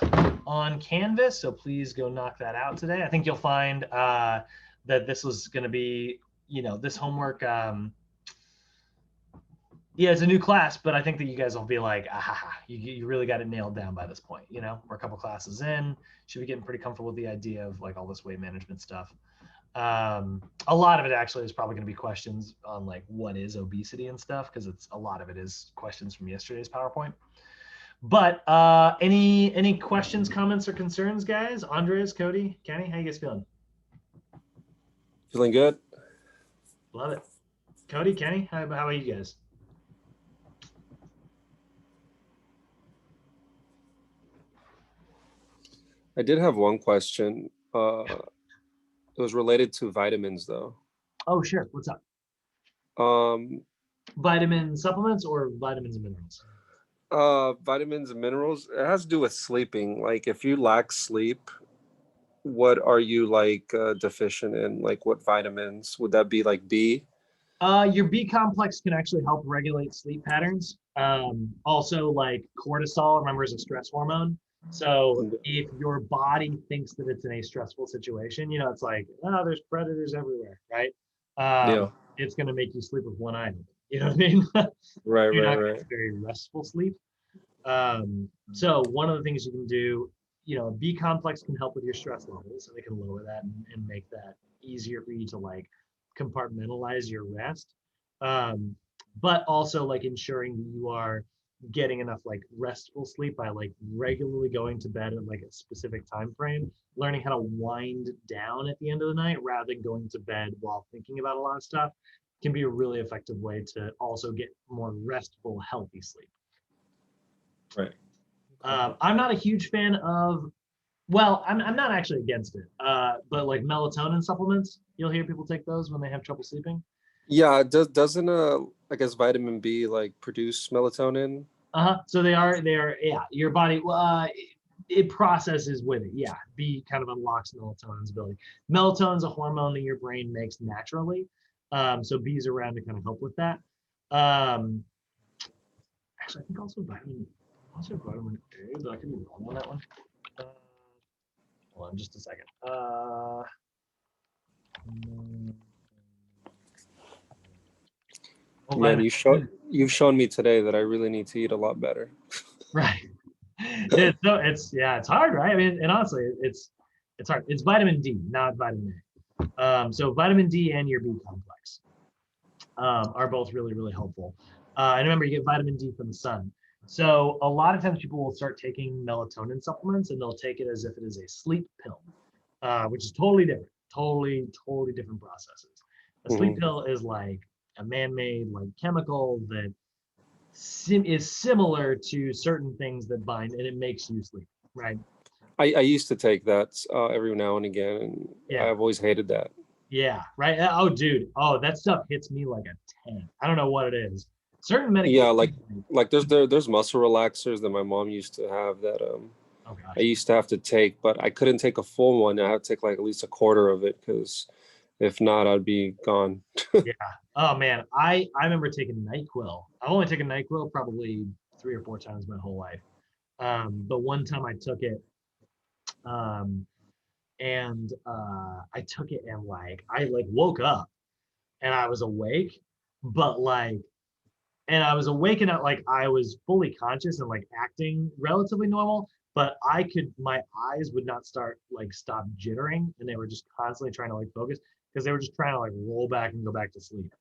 on Canvas. So please go knock that out today. I think you'll find that this was going to be, this homework, it's a new class, but I think that you guys will be like, you really got it nailed down by this point. We're a couple classes in, should be getting pretty comfortable with the idea of like all this weight management stuff. A lot of it actually is probably going to be questions on like what is obesity and stuff, because a lot of it is questions from yesterday's PowerPoint. But any questions, comments, or concerns, guys? Andres, Cody, Kenny, how you guys feeling? Feeling good. Love it. Cody, Kenny, how about you guys? I did have one question. It was related to vitamins, though. Oh, sure. What's up? Vitamin supplements or vitamins and minerals? Vitamins and minerals. It has to do with sleeping. Like, if you lack sleep, what are you like deficient in? Like, what vitamins? Would that be like B? Your B complex can actually help regulate sleep patterns. Also, like cortisol, remember, is a stress hormone. So if your body thinks that it's in a stressful situation, it's like, there's predators everywhere, right? It's going to make you sleep with one eye. You know what I mean? Right. Very restful sleep. So one of the things you can do, B complex can help with your stress levels, so they can lower that and make that easier for you to like compartmentalize your rest. But also like ensuring that you are getting enough like restful sleep by like regularly going to bed at like a specific time frame, learning how to wind down at the end of the night rather than going to bed while thinking about a lot of stuff can be a really effective way to also get more restful, healthy sleep. Right. I'm not a huge fan of Well, I'm not actually against it. But like melatonin supplements, you'll hear people take those when they have trouble sleeping. Yeah, doesn't I guess vitamin B like produce melatonin? So they are yeah, your body it processes with it. Yeah, B kind of unlocks melatonin's ability. Melatonin's a hormone that your brain makes naturally. So B's around to kind of help with that. Actually, I think also vitamin A, but I could be wrong on that one. Hold on just a second. Man, you've shown me today that I really need to eat a lot better. Right. It's hard, right? I mean, and honestly, it's hard. It's vitamin D, not vitamin A. So vitamin D and your B complex are both really, really helpful. And remember, you get vitamin D from the sun. So a lot of times people will start taking melatonin supplements and they'll take it as if it is a sleep pill, which is totally different, totally different processes. A sleep pill is like a man-made like chemical that is similar to certain things that bind and it makes you sleep, right? I used to take that every now and again, and Yeah. I've always hated that. Yeah, right. Oh, dude. Oh, that stuff hits me like a 10. I don't know what it is. Certain medications. Yeah, like there's muscle relaxers that my mom used to have that I used to have to take, but I couldn't take a full one. I had to take like at least a quarter of it because if not, I'd be gone. Yeah. Oh man, I remember taking NyQuil. I've only taken NyQuil probably 3 or 4 times my whole life. But one time I took it, and I took it and like I like woke up and I was awake, but like and I was awakened at like I was fully conscious and like acting relatively normal, but my eyes would not stop jittering and they were just constantly trying to like focus because they were just trying to like roll back and go back to sleep.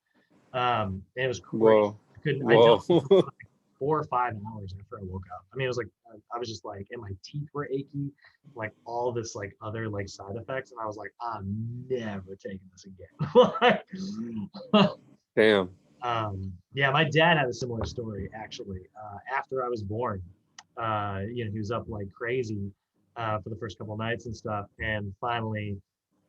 And it was crazy. Whoa. I dozed for like 4 or 5 hours after I woke up. I mean, it was like I was just like, and my teeth were achy, like all this like other like side effects, and I was like, I'm never taking this again. Damn. Yeah, my dad had a similar story actually. After I was born, he was up like crazy for the first couple of nights and stuff, and finally,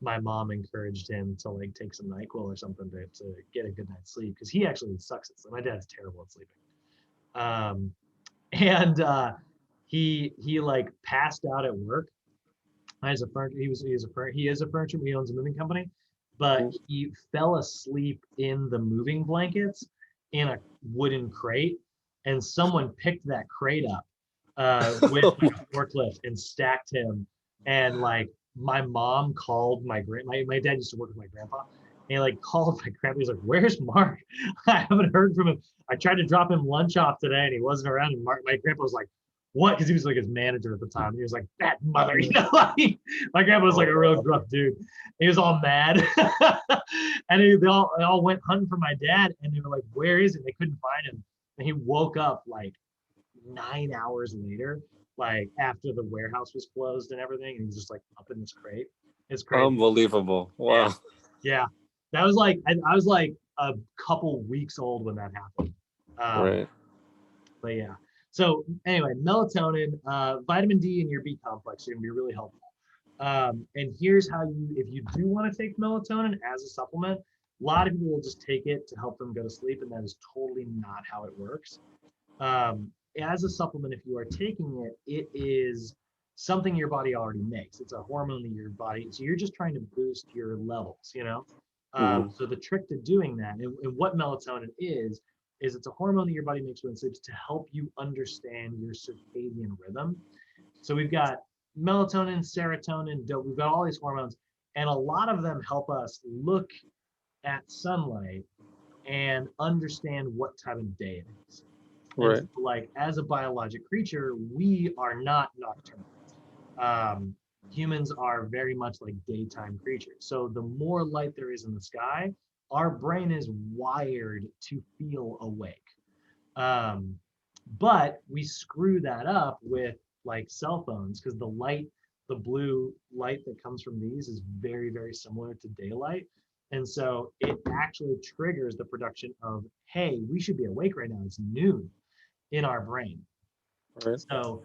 my mom encouraged him to like take some NyQuil or something to get a good night's sleep because he actually sucks at sleep. My dad's terrible at sleeping, and he like passed out at work. He is a furniture. He owns a moving company, but he fell asleep in the moving blankets in a wooden crate, and someone picked that crate up with like a forklift and stacked him. And like my mom called my dad used to work with my grandpa. And he like called my grandpa. He's like, "Where's Mark? I haven't heard from him. I tried to drop him lunch off today, and he wasn't around." And my grandpa was like, "What?" Because he was like his manager at the time. He was like, "That mother," like, my grandpa was like a real gruff dude. He was all mad, and they all went hunting for my dad, and they were like, "Where is it?" They couldn't find him, and he woke up like 9 hours later, like after the warehouse was closed and everything, and he was just like up in this crate. It's crazy. Unbelievable! Wow. Yeah. That was like I was like a couple weeks old when that happened. Right. But yeah. So anyway, melatonin, vitamin D, and your B complex are going to be really helpful. And here's how if you do want to take melatonin as a supplement, a lot of people will just take it to help them go to sleep, and that is totally not how it works. As a supplement, if you are taking it, it is something your body already makes. It's a hormone that your body, so you're just trying to boost your levels, So the trick to doing that, and what melatonin is it's a hormone that your body makes when it sleeps to help you understand your circadian rhythm. So we've got melatonin, serotonin, we've got all these hormones, and a lot of them help us look at sunlight and understand what time of day it is. Right. So, like as a biologic creature, we are not nocturnal. Humans are very much like daytime creatures. So the more light there is in the sky, our brain is wired to feel awake. But we screw that up with like cell phones because the blue light that comes from these is very, very similar to daylight. And so it actually triggers the production of, hey, we should be awake right now. It's noon in our brain. Right. So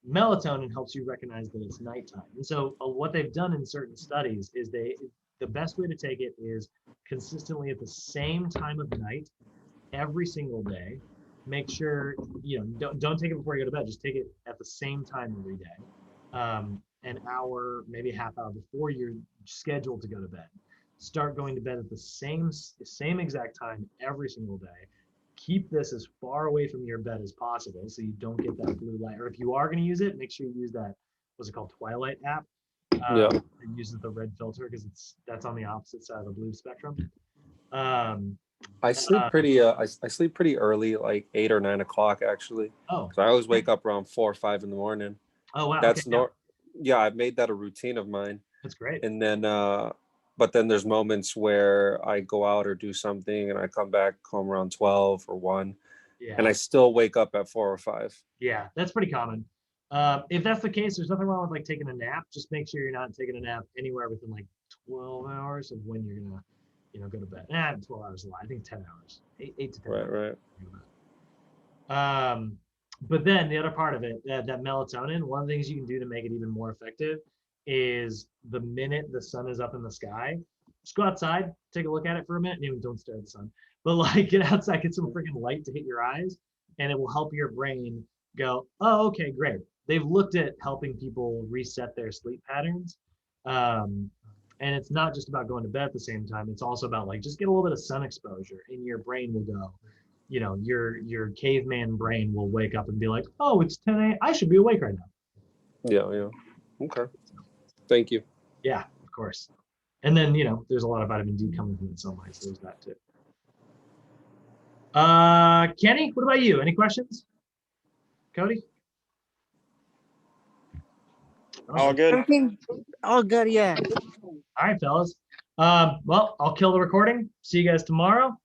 melatonin helps you recognize that it's nighttime. And so what they've done in certain studies is the best way to take it is consistently at the same time of night every single day. Make sure, don't take it before you go to bed. Just take it at the same time every day. An hour, maybe a half hour before you're scheduled to go to bed. Start going to bed at the same exact time every single day. Keep this as far away from your bed as possible so you don't get that blue light. Or if you are going to use it, make sure you use that, what's it called, Twilight app. It uses the red filter because that's on the opposite side of the blue spectrum. I sleep pretty I sleep pretty early, like 8 or 9 o'clock actually. Oh. So I always wake up around 4 or 5 in the morning. Oh wow. That's yeah, I've made that a routine of mine. That's great. And then but then there's moments where I go out or do something and I come back home around 12 or 1. Yeah. And I still wake up at 4 or 5. Yeah, that's pretty common. If that's the case, there's nothing wrong with like taking a nap. Just make sure you're not taking a nap anywhere within like 12 hours of when you're gonna, go to bed. 12 hours is a lot. I think 10 hours, 8 to 10 hours. Right. But then the other part of it, that melatonin, one of the things you can do to make it even more effective is the minute the sun is up in the sky, just go outside, take a look at it for a minute. Even don't stare at the sun, but like get outside, get some freaking light to hit your eyes, and it will help your brain go, oh, okay, great. They've looked at helping people reset their sleep patterns. And it's not just about going to bed at the same time. It's also about like, just get a little bit of sun exposure and your brain will go, your caveman brain will wake up and be like, oh, it's 10 a.m. I should be awake right now. Yeah. Okay. Thank you. Yeah, of course. And then, there's a lot of vitamin D coming from the sunlight, so there's that too. Kenny, what about you? Any questions? Cody? All good. Everything all good, yeah. All right, fellas. Well, I'll kill the recording. See you guys tomorrow.